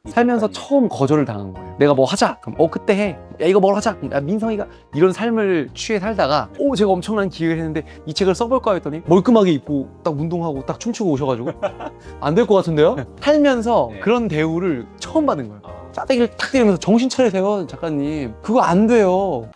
살면서 처음 거절을 당한 거예요. 내가 뭐 하자. 그럼 그때 해. 야 이거 뭘 하자. 야 민성이가 이런 삶을 취해 살다가 제가 엄청난 기획을 했는데 이 책을 써볼까 했더니 멀끔하게 입고 딱 운동하고 딱 춤추고 오셔가지고 안 될 것 같은데요? 살면서 네. 그런 대우를 처음 받은 거예요. 짜대기를 탁 때리면서 정신 차리세요 작가님. 그거 안 돼요.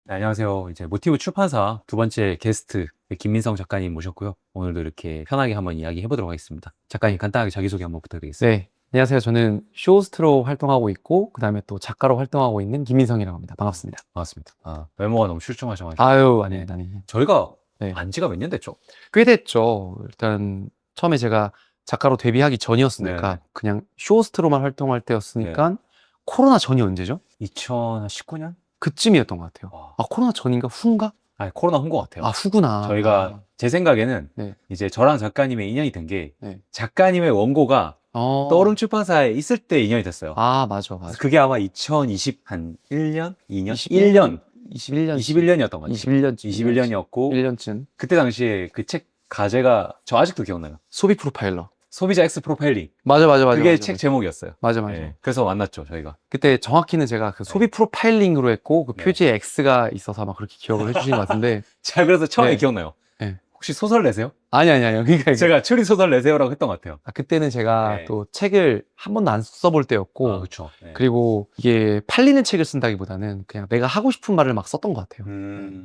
네, 안녕하세요. 이제 모티브 출판사 두 번째 게스트 김민성 작가님 모셨고요. 오늘도 이렇게 편하게 한번 이야기 해보도록 하겠습니다. 작가님 간단하게 자기소개 한번 부탁드리겠습니다. 네. 안녕하세요. 저는 쇼호스트로 활동하고 있고 그 다음에 또 작가로 활동하고 있는 김민성이라고 합니다. 반갑습니다. 반갑습니다. 외모가 너무 출중하셔가지고. 아유 아닙니다. 아닙니다. 저희가 네. 안지가 몇 년 됐죠? 꽤 됐죠. 일단 처음에 제가 작가로 데뷔하기 전이었으니까 네. 그냥 쇼호스트로만 활동할 때였으니까 코로나 전이 언제죠? 2019년? 그쯤이었던 것 같아요. 와. 코로나 전인가 후인가? 아니, 코로나 온 것 같아요. 후구나. 저희가 제 생각에는 네. 이제 저랑 작가님의 인연이 된 게 네. 작가님의 원고가 떠오름 출판사에 있을 때 인연이 됐어요. 맞아. 그게 아마 2020 한 1년? 2년? 21년. 21년이었던 것 같아요. 21년이었고 1년쯤. 그때 당시에 그 책 가제가 저 아직도 기억나요. 소비 프로파일러. 소비자 X 프로파일링. 맞아. 그게 맞아, 책 맞아. 제목이었어요. 맞아. 네, 그래서 만났죠 저희가. 그때 정확히는 제가 그 소비 프로파일링으로 했고 그 네. 표지에 X가 있어서 아마 그렇게 기억을 해주신 것 같은데 제가 그래서 처음에 네. 기억나요. 네. 혹시 소설 내세요? 아니요. 그러니까 제가 추리 소설 내세요라고 했던 것 같아요. 그때는 제가 네. 또 책을 한 번도 안 써볼 때였고 그렇죠. 네. 그리고 이게 팔리는 책을 쓴다기보다는 그냥 내가 하고 싶은 말을 막 썼던 것 같아요.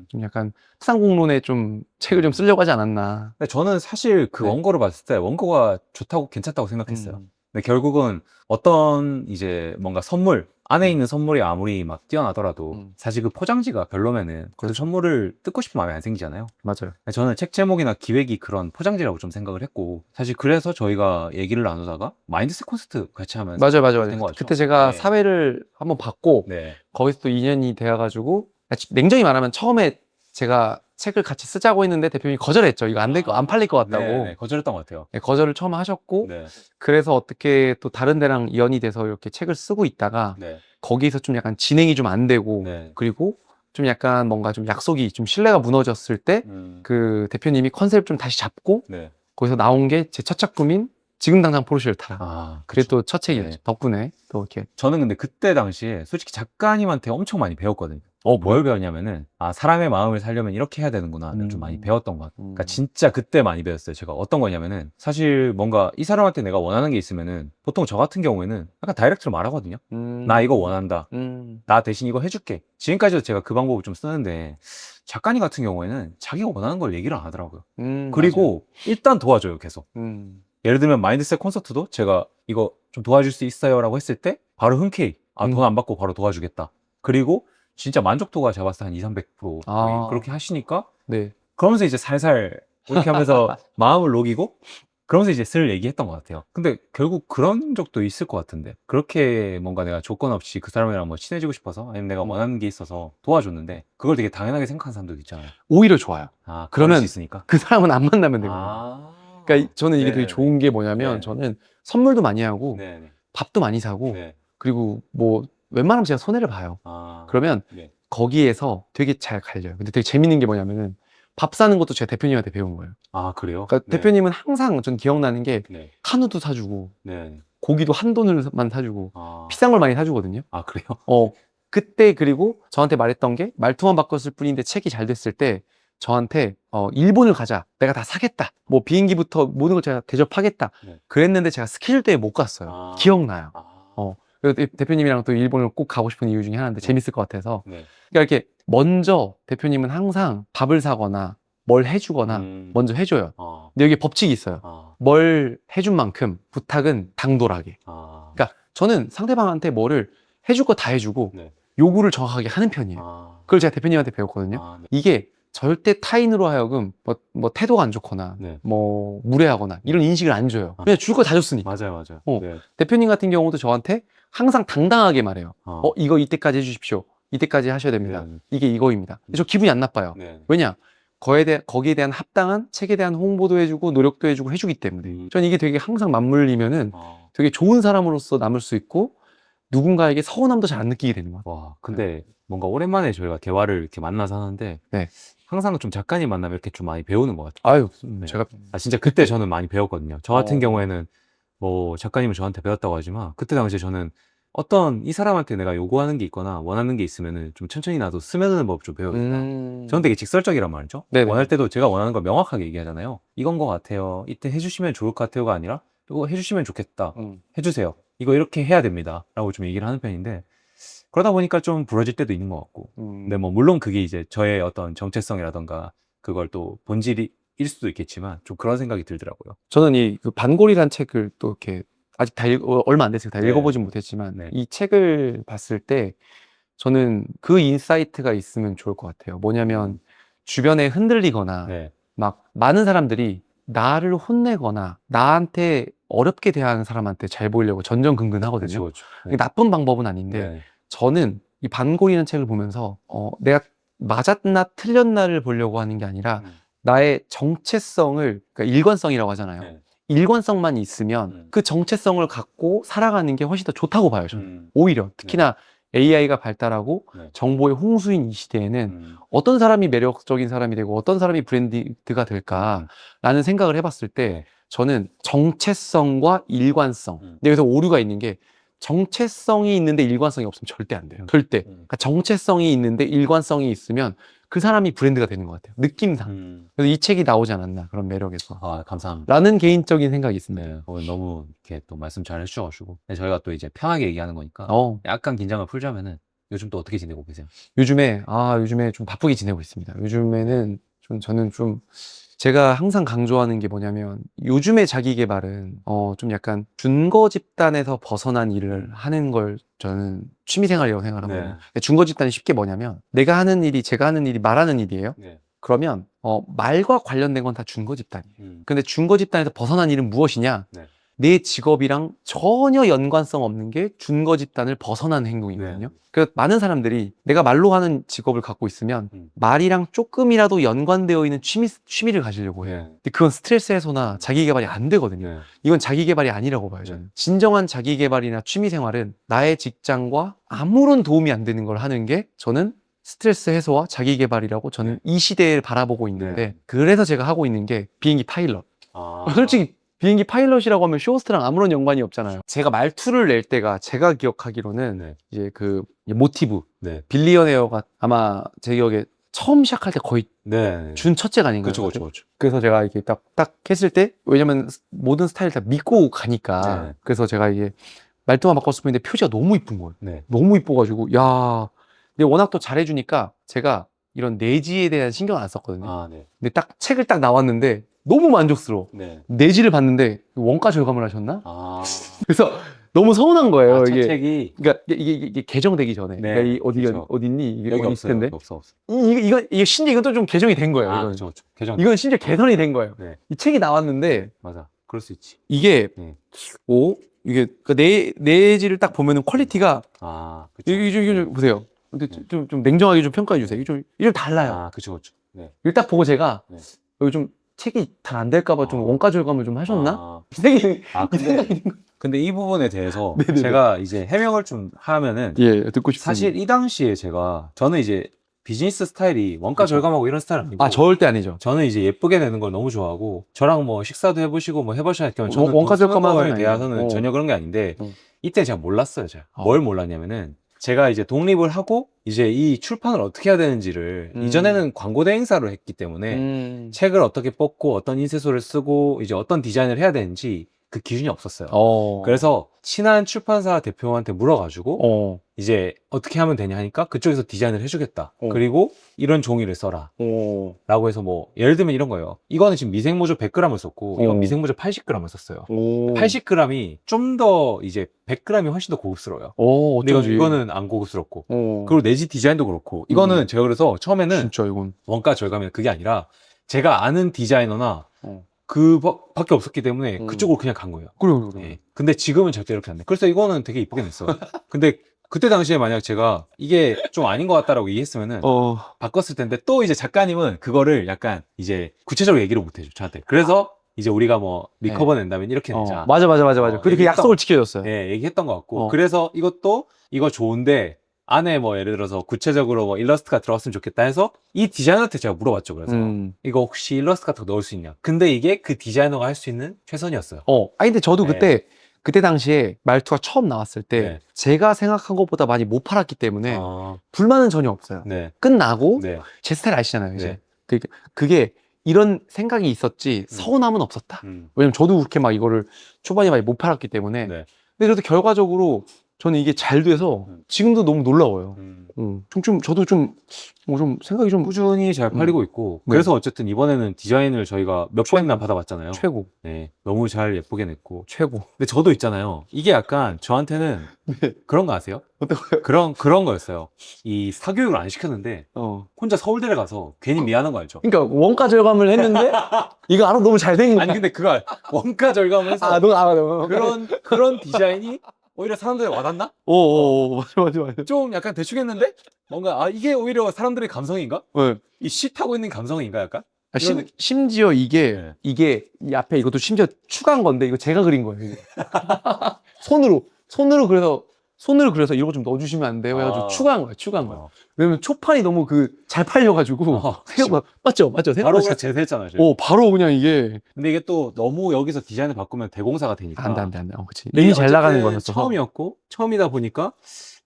좀 약간 상공론에 좀 책을 좀 쓰려고 하지 않았나. 근데 저는 사실 그 네. 원고를 봤을 때 원고가 좋다고 괜찮다고 생각했어요. 근데 결국은 어떤 이제 뭔가 선물 안에 있는 선물이 아무리 막 뛰어나더라도 사실 그 포장지가 별로면은 그 선물을 뜯고 싶은 마음이 안 생기잖아요. 맞아요. 저는 책 제목이나 기획이 그런 포장지라고 좀 생각을 했고 사실 그래서 저희가 얘기를 나누다가 마인드셋 콘서트 같이 하면서 맞아요. 된 것 같죠? 그때 제가 네. 사회를 한번 봤고 네. 거기서 또 인연이 되어가지고 냉정히 말하면 처음에 제가 책을 같이 쓰자고 했는데 대표님이 거절했죠. 이거 안 팔릴 것 같다고. 네, 거절했던 것 같아요. 네, 거절을 처음 하셨고 네. 그래서 어떻게 또 다른 데랑 연이 돼서 이렇게 책을 쓰고 있다가 네. 거기서 좀 약간 진행이 좀 안 되고 네. 그리고 좀 약간 뭔가 좀 약속이 좀 신뢰가 무너졌을 때 그 대표님이 컨셉을 좀 다시 잡고 네. 거기서 나온 게 제 첫 작품인 지금 당장 포르쉐를 타라. 그게 그쵸. 또 첫 책이었죠. 네. 덕분에 또 이렇게. 저는 근데 그때 당시에 솔직히 작가님한테 엄청 많이 배웠거든요. 뭘 배웠냐면은 사람의 마음을 살려면 이렇게 해야 되는구나를 좀 많이 배웠던 것 같아요. 그러니까 진짜 그때 많이 배웠어요. 제가 어떤 거냐면은 사실 뭔가 이 사람한테 내가 원하는 게 있으면은 보통 저 같은 경우에는 약간 다이렉트로 말하거든요. 나 이거 원한다. 나 대신 이거 해줄게. 지금까지도 제가 그 방법을 좀 쓰는데 작가님 같은 경우에는 자기가 원하는 걸 얘기를 안 하더라고요. 그리고 일단 도와줘요, 계속. 예를 들면 마인드셋 콘서트도 제가 이거 좀 도와줄 수 있어요 라고 했을 때 바로 흔쾌히 돈 안 받고 바로 도와주겠다. 그리고 진짜 만족도가 제가 봤을 때 한 200~300% 거의 그렇게 하시니까 네. 그러면서 이제 살살 이렇게 하면서 마음을 녹이고 그러면서 이제 슬 얘기했던 것 같아요. 근데 결국 그런 적도 있을 것 같은데 그렇게 뭔가 내가 조건 없이 그 사람이랑 뭐 친해지고 싶어서 아니면 내가 원하는 게 있어서 도와줬는데 그걸 되게 당연하게 생각하는 사람들도 있잖아요. 오히려 좋아요. 그럴 그러면 수 있으니까. 그 사람은 안 만나면 되거든요. 그러니까 저는 이게 되게 좋은 게 뭐냐면 저는 선물도 많이 하고 밥도 많이 사고 그리고 뭐 웬만하면 제가 손해를 봐요. 그러면 거기에서 되게 잘 갈려요. 근데 되게 재밌는 게 뭐냐면은 밥 사는 것도 제가 대표님한테 배운 거예요. 그래요? 그러니까 대표님은 항상 전 기억나는 게 한우도 사주고 고기도 한돈을만 사주고 비싼 걸 많이 사주거든요. 그래요? 그때 그리고 저한테 말했던 게 말투만 바꿨을 뿐인데 책이 잘 됐을 때 저한테 일본을 가자. 내가 다 사겠다. 뭐 비행기부터 모든 걸 제가 대접하겠다. 그랬는데 제가 스케줄 때문에 못 갔어요. 기억나요. 그래서 대표님이랑 또 일본을 꼭 가고 싶은 이유 중에 하나인데 재밌을 것 같아서. 그러니까 이렇게 먼저 대표님은 항상 밥을 사거나 뭘 해주거나 먼저 해줘요. 근데 여기 법칙이 있어요. 뭘 해준 만큼 부탁은 당돌하게. 그러니까 저는 상대방한테 뭐를 해줄 거 다 해주고 요구를 정확하게 하는 편이에요. 그걸 제가 대표님한테 배웠거든요. 이게 절대 타인으로 하여금 뭐 태도가 안 좋거나 뭐 무례하거나 이런 인식을 안 줘요. 그냥 줄 거 다 줬으니까. 맞아요. 대표님 같은 경우도 저한테 항상 당당하게 말해요. 이거 이때까지 해주십시오. 이때까지 하셔야 됩니다. 이게 이거입니다. 저 기분이 안 나빠요. 왜냐? 거기에 대한 합당한 책에 대한 홍보도 해주고 노력도 해주고 해주기 때문에 전 이게 되게 항상 맞물리면은 되게 좋은 사람으로서 남을 수 있고 누군가에게 서운함도 잘 안 느끼게 되는 것 같아요. 근데 뭔가 오랜만에 저희가 대화를 이렇게 만나서 하는데 항상 좀 작가님 만나면 이렇게 좀 많이 배우는 것 같아요. 아유, 네. 제가 진짜 그때 저는 많이 배웠거든요. 저 같은 어. 경우에는 뭐 작가님은 저한테 배웠다고 하지만 그때 당시에 저는 어떤 이 사람한테 내가 요구하는 게 있거나 원하는 게 있으면은 좀 천천히 나도 스며드는 법 좀 배워야겠다. 저는 되게 직설적이란 말이죠. 네네. 원할 때도 제가 원하는 걸 명확하게 얘기하잖아요. 이건 것 같아요. 이때 해주시면 좋을 것 같아요가 아니라 이거 해주시면 좋겠다. 해주세요. 이거 이렇게 해야 됩니다. 라고 좀 얘기를 하는 편인데 그러다 보니까 좀 부러질 때도 있는 것 같고. 근데 뭐 물론 그게 이제 저의 어떤 정체성이라던가 그걸 또 본질일 수도 있겠지만 좀 그런 생각이 들더라고요. 저는 이 그 반골이란 책을 또 이렇게 아직 다 얼마 안 됐어요. 다 네. 읽어보진 못했지만 네. 이 책을 봤을 때 저는 그 인사이트가 있으면 좋을 것 같아요. 뭐냐면 주변에 흔들리거나 네. 막 많은 사람들이 나를 혼내거나 나한테 어렵게 대하는 사람한테 잘 보이려고 전전긍긍하거든요. 그렇죠. 이게 나쁜 방법은 아닌데 네. 저는 이 반골이라는 책을 보면서 내가 맞았나 틀렸나를 보려고 하는 게 아니라 나의 정체성을, 그러니까 일관성이라고 하잖아요. 네. 일관성만 있으면 그 정체성을 갖고 살아가는 게 훨씬 더 좋다고 봐요, 저는. 오히려. 특히나 AI가 발달하고 네. 정보의 홍수인 이 시대에는 어떤 사람이 매력적인 사람이 되고 어떤 사람이 브랜드가 될까라는 생각을 해봤을 때 네. 저는 정체성과 일관성. 근데 여기서 오류가 있는 게 정체성이 있는데 일관성이 없으면 절대 안 돼요. 절대. 그러니까 정체성이 있는데 일관성이 있으면 그 사람이 브랜드가 되는 것 같아요. 느낌상. 그래서 이 책이 나오지 않았나, 그런 매력에서. 아, 감사합니다. 라는 개인적인 생각이 있습니다. 네, 오늘 너무 이렇게 또 말씀 잘 해주셔가지고. 네, 저희가 또 이제 편하게 얘기하는 거니까 약간 긴장을 풀자면은 요즘 또 어떻게 지내고 계세요? 요즘에 좀 바쁘게 지내고 있습니다. 요즘에는 저는 좀 제가 항상 강조하는 게 뭐냐면 요즘의 자기 개발은 좀 약간 준거 집단에서 벗어난 일을 하는 걸 저는 취미생활이라고 생각하거든요. 네. 준거 집단이 쉽게 뭐냐면 제가 하는 일이 말하는 일이에요. 네. 그러면 말과 관련된 건 다 준거 집단이에요. 근데 준거 집단에서 벗어난 일은 무엇이냐? 네. 내 직업이랑 전혀 연관성 없는 게 준거 집단을 벗어난 행동이거든요. 네. 그래서 많은 사람들이 내가 말로 하는 직업을 갖고 있으면 말이랑 조금이라도 연관되어 있는 취미를 가지려고 해요. 네. 근데 그건 스트레스 해소나 자기 개발이 안 되거든요. 네. 이건 자기 개발이 아니라고 봐요, 저는. 진정한 자기 개발이나 취미 생활은 나의 직장과 아무런 도움이 안 되는 걸 하는 게 저는 스트레스 해소와 자기 개발이라고 저는 이 시대를 바라보고 있는데 그래서 제가 하고 있는 게 비행기 파일럿. 솔직히 비행기 파일럿이라고 하면 쇼호스트랑 아무런 연관이 없잖아요. 제가 말투를 낼 때가 제가 기억하기로는 이제 그 모티브 빌리언 에어가 아마 제 기억에 처음 시작할 때 거의 준 첫째가 아닌가요? 그렇죠. 그래서 제가 이렇게 딱 했을 때 왜냐면 모든 스타일 다 믿고 가니까 그래서 제가 이게 말투만 바꿨을 뿐인데 표지가 너무 이쁜 거예요. 너무 이뻐가지고 야 근데 워낙 또 잘해주니까 제가 이런 내지에 대한 신경 안 썼거든요. 근데 딱 책을 딱 나왔는데 너무 만족스러워. 내지를 봤는데 원가 절감을 하셨나? 그래서 너무 서운한 거예요. 첫 이게 책이 그러니까 이게 개정되기 전에. 그러니까 이 어디가 어딨니? 이게 여기 어디 있을 없어요. 텐데. 없어. 이게 심지어 이건 또 좀 개정이 된 거예요. 이건. 그렇죠. 개정. 이건 심지어 개선이 된 거예요. 네. 이 책이 나왔는데 맞아. 그럴 수 있지. 이게 이게 그러니까 내지를 딱 보면은 퀄리티가 그쵸. 이게 좀 보세요. 근데 좀 냉정하게 좀 평가해 주세요. 이게 좀 달라요. 그쵸. 이걸 딱 보고 제가 여기 좀 책이 잘 안 될까봐 좀 원가 절감을 좀 하셨나? 이 생각이 든 거예요. 근데 이 부분에 대해서 네네네. 제가 이제 해명을 좀 하면은 듣고 싶습니다. 사실 이 당시에 저는 이제 비즈니스 스타일이 원가 절감하고 이런 스타일 아니고 절대 아니죠. 저는 이제 예쁘게 내는 걸 너무 좋아하고 저랑 뭐 식사도 해보시고 뭐 해보셔야 할 경우 저는 원가 돈 쓰는 절감하는 거에 대해서는 전혀 그런 게 아닌데 이때 제가 몰랐어요. 어. 뭘 몰랐냐면은 제가 이제 독립을 하고 이제 이 출판을 어떻게 해야 되는지를 이전에는 광고 대행사를 했기 때문에 책을 어떻게 뽑고 어떤 인쇄소를 쓰고 이제 어떤 디자인을 해야 되는지 그 기준이 없었어요. 그래서 친한 출판사 대표한테 물어가지고 이제 어떻게 하면 되냐 하니까 그쪽에서 디자인을 해주겠다. 그리고 이런 종이를 써라. 라고 해서 뭐 예를 들면 이런 거예요. 이거는 지금 미생모조 100g을 썼고 이건 미생모조 80g을 썼어요. 80g이 좀 더 이제 100g이 훨씬 더 고급스러워요. 근데 이거는 안 고급스럽고 그리고 내지 디자인도 그렇고 이거는 제가 그래서 처음에는 진짜 이건 원가 절감이 그게 아니라 제가 아는 디자이너나 밖에 없었기 때문에 그쪽으로 그냥 간 거예요. 그래. 근데 지금은 절대 이렇게 안 돼. 그래서 이거는 되게 이쁘게 냈어. 근데 그때 당시에 만약 제가 이게 좀 아닌 것 같다라고 얘기했으면은 바꿨을 텐데 또 이제 작가님은 그거를 약간 이제 구체적으로 얘기를 못 해줘 저한테. 그래서 이제 우리가 뭐 리커버 낸다면 이렇게 내자. 맞아. 근데 그 약속을 지켜줬어요. 얘기했던 것 같고 그래서 이거 좋은데 안에 뭐 예를 들어서 구체적으로 뭐 일러스트가 들어갔으면 좋겠다 해서 이 디자이너한테 제가 물어봤죠. 그래서 이거 혹시 일러스트 같은 거 넣을 수 있냐. 근데 이게 그 디자이너가 할 수 있는 최선이었어요. 아니 근데 저도 네. 그때 당시에 말투가 처음 나왔을 때 네. 제가 생각한 것보다 많이 못 팔았기 때문에 아, 불만은 전혀 없어요. 네. 끝나고 네. 제 스타일 아시잖아요, 이제. 네. 그게 이런 생각이 있었지 서운함은 없었다. 왜냐면 저도 그렇게 막 이거를 초반에 많이 못 팔았기 때문에. 네. 근데 그래도 결과적으로 저는 이게 잘 돼서 지금도 너무 놀라워요. 저도 좀 생각이 좀 꾸준히 잘 팔리고 있고 네. 그래서 어쨌든 이번에는 디자인을 저희가 몇 번이나 받아봤잖아요. 최고. 네, 너무 잘 예쁘게 냈고. 최고. 근데 저도 있잖아요. 이게 약간 저한테는 네. 그런 거 아세요? 어떤 거요? 그런 거였어요. 이 사교육을 안 시켰는데 혼자 서울대를 가서 괜히 미안한 거 알죠? 그러니까 원가 절감을 했는데 이거 알아 너무 잘 된 거야. 아니 근데 그거 원가 절감해서 너무 그런 디자인이 오히려 사람들에 와닿나? 맞아. 좀 약간 대충 했는데 뭔가 이게 오히려 사람들의 감성인가? 네. 이 쉿하고 있는 감성인가 약간? 심지어 이게 네. 이 앞에 이것도 심지어 추가한 건데 이거 제가 그린 거예요. 이게. 손으로 그려서 이거 좀 넣어주시면 안 돼요? 해가지고 추가한 거야. 왜냐면 초판이 너무 잘 팔려가지고 생각보다 맞죠? 바로 생각보다 그냥 제세했잖아요. 지금. 바로 그냥 이게 근데 이게 또 너무 여기서 디자인을 바꾸면 대공사가 되니까 안 돼. 그치. 이미 잘 나가는 거였어. 처음이다 보니까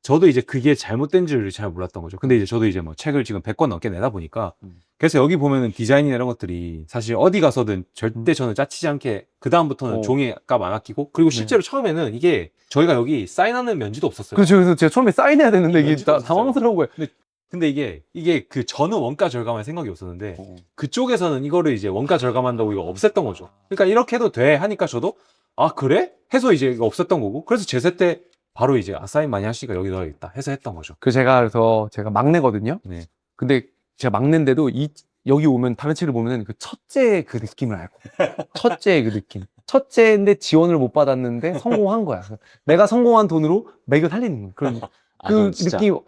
저도 이제 그게 잘못된 줄 잘 몰랐던 거죠. 근데 이제 저도 이제 뭐 책을 지금 100권 넘게 내다 보니까 그래서 여기 보면은 디자인이나 이런 것들이 사실 어디 가서든 절대 저는 짜치지 않게 그다음부터는 종이 값 안 아끼고 그리고 실제로 처음에는 이게 저희가 여기 사인하는 면지도 없었어요. 그렇죠. 그래서 제가 처음에 사인해야 되는데 이게 면지도 없었어요. 당황스러운 거예요. 근데 이게 그 저는 원가 절감할 생각이 없었는데 그쪽에서는 이거를 이제 원가 절감한다고 이거 없앴던 거죠. 그러니까 이렇게 해도 돼 하니까 저도 그래? 해서 이제 이거 없앴던 거고 그래서 제세 때 바로 이제 사인 많이 하시니까 여기 넣어야겠다 해서 했던 거죠. 그래서 제가 막내거든요. 네. 근데 제가 막내인데도 여기 오면 다른 책을 보면은 그 첫째 그 느낌을 알고 첫째의 그 느낌. 첫째인데 지원을 못 받았는데 성공한 거야. 내가 성공한 돈으로 매겨 살리는 거야. 그런 그 진짜. 느낌.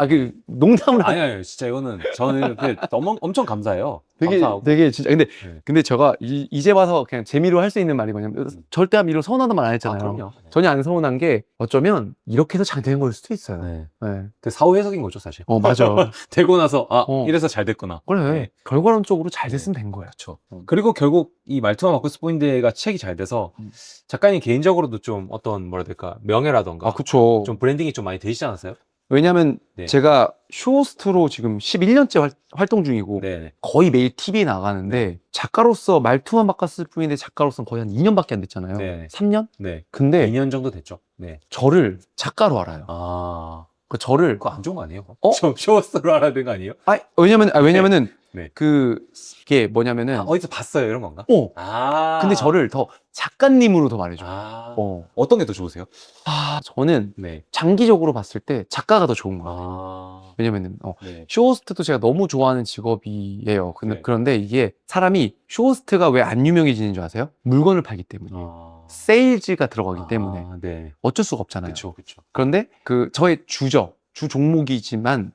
농담을 아니요, 진짜 이거는 저는 너무 엄청 감사해요. 감사하고. 되게 진짜 네. 근데 제가 이제 봐서 그냥 재미로 할 수 있는 말이 뭐냐면 절대 이런 서운하단 말 안 했잖아요. 그럼요. 전혀 안 서운한 게 어쩌면 이렇게 해서 잘 된 걸 수도 있어요. 네. 네. 그 사후 해석인 거죠, 사실. 맞아. 되고 나서 이래서 잘 됐구나. 그래. 네. 결과론적으로 잘 됐으면 된 거야. 그렇죠. 그리고 결국 이 말투와 마커스 포인트가 책이 잘 돼서 작가님 개인적으로도 좀 어떤 뭐라 해야 될까 명예라던가 그쵸. 좀 브랜딩이 좀 많이 되시지 않았어요? 왜냐면 네. 제가 쇼호스트로 지금 11년째 활동 중이고 네. 거의 매일 TV에 나가는데 작가로서 말투만 바꿨을 뿐인데 작가로서는 거의 한 2년밖에 안 됐잖아요. 네. 3년? 네. 근데 2년 정도 됐죠. 네. 저를 작가로 알아요. 저를 그거 안 좋은 거 아니에요? 어? 쇼호스트로 알아야 되는 거 아니에요? 왜냐면은 네. 이게 뭐냐면은 어디서 봤어요 이런 건가? 근데 저를 더 작가님으로 더 말해줘. 어떤 게 더 좋으세요? 저는 네. 장기적으로 봤을 때 작가가 더 좋은 것 같아요. 왜냐면은 네. 쇼호스트도 제가 너무 좋아하는 직업이에요. 네. 그런데 이게 사람이 쇼호스트가 왜 안 유명해지는 줄 아세요? 물건을 팔기 때문에. 세일즈가 들어가기 때문에 네. 어쩔 수가 없잖아요. 그렇죠. 그런데 저의 주 종목이지만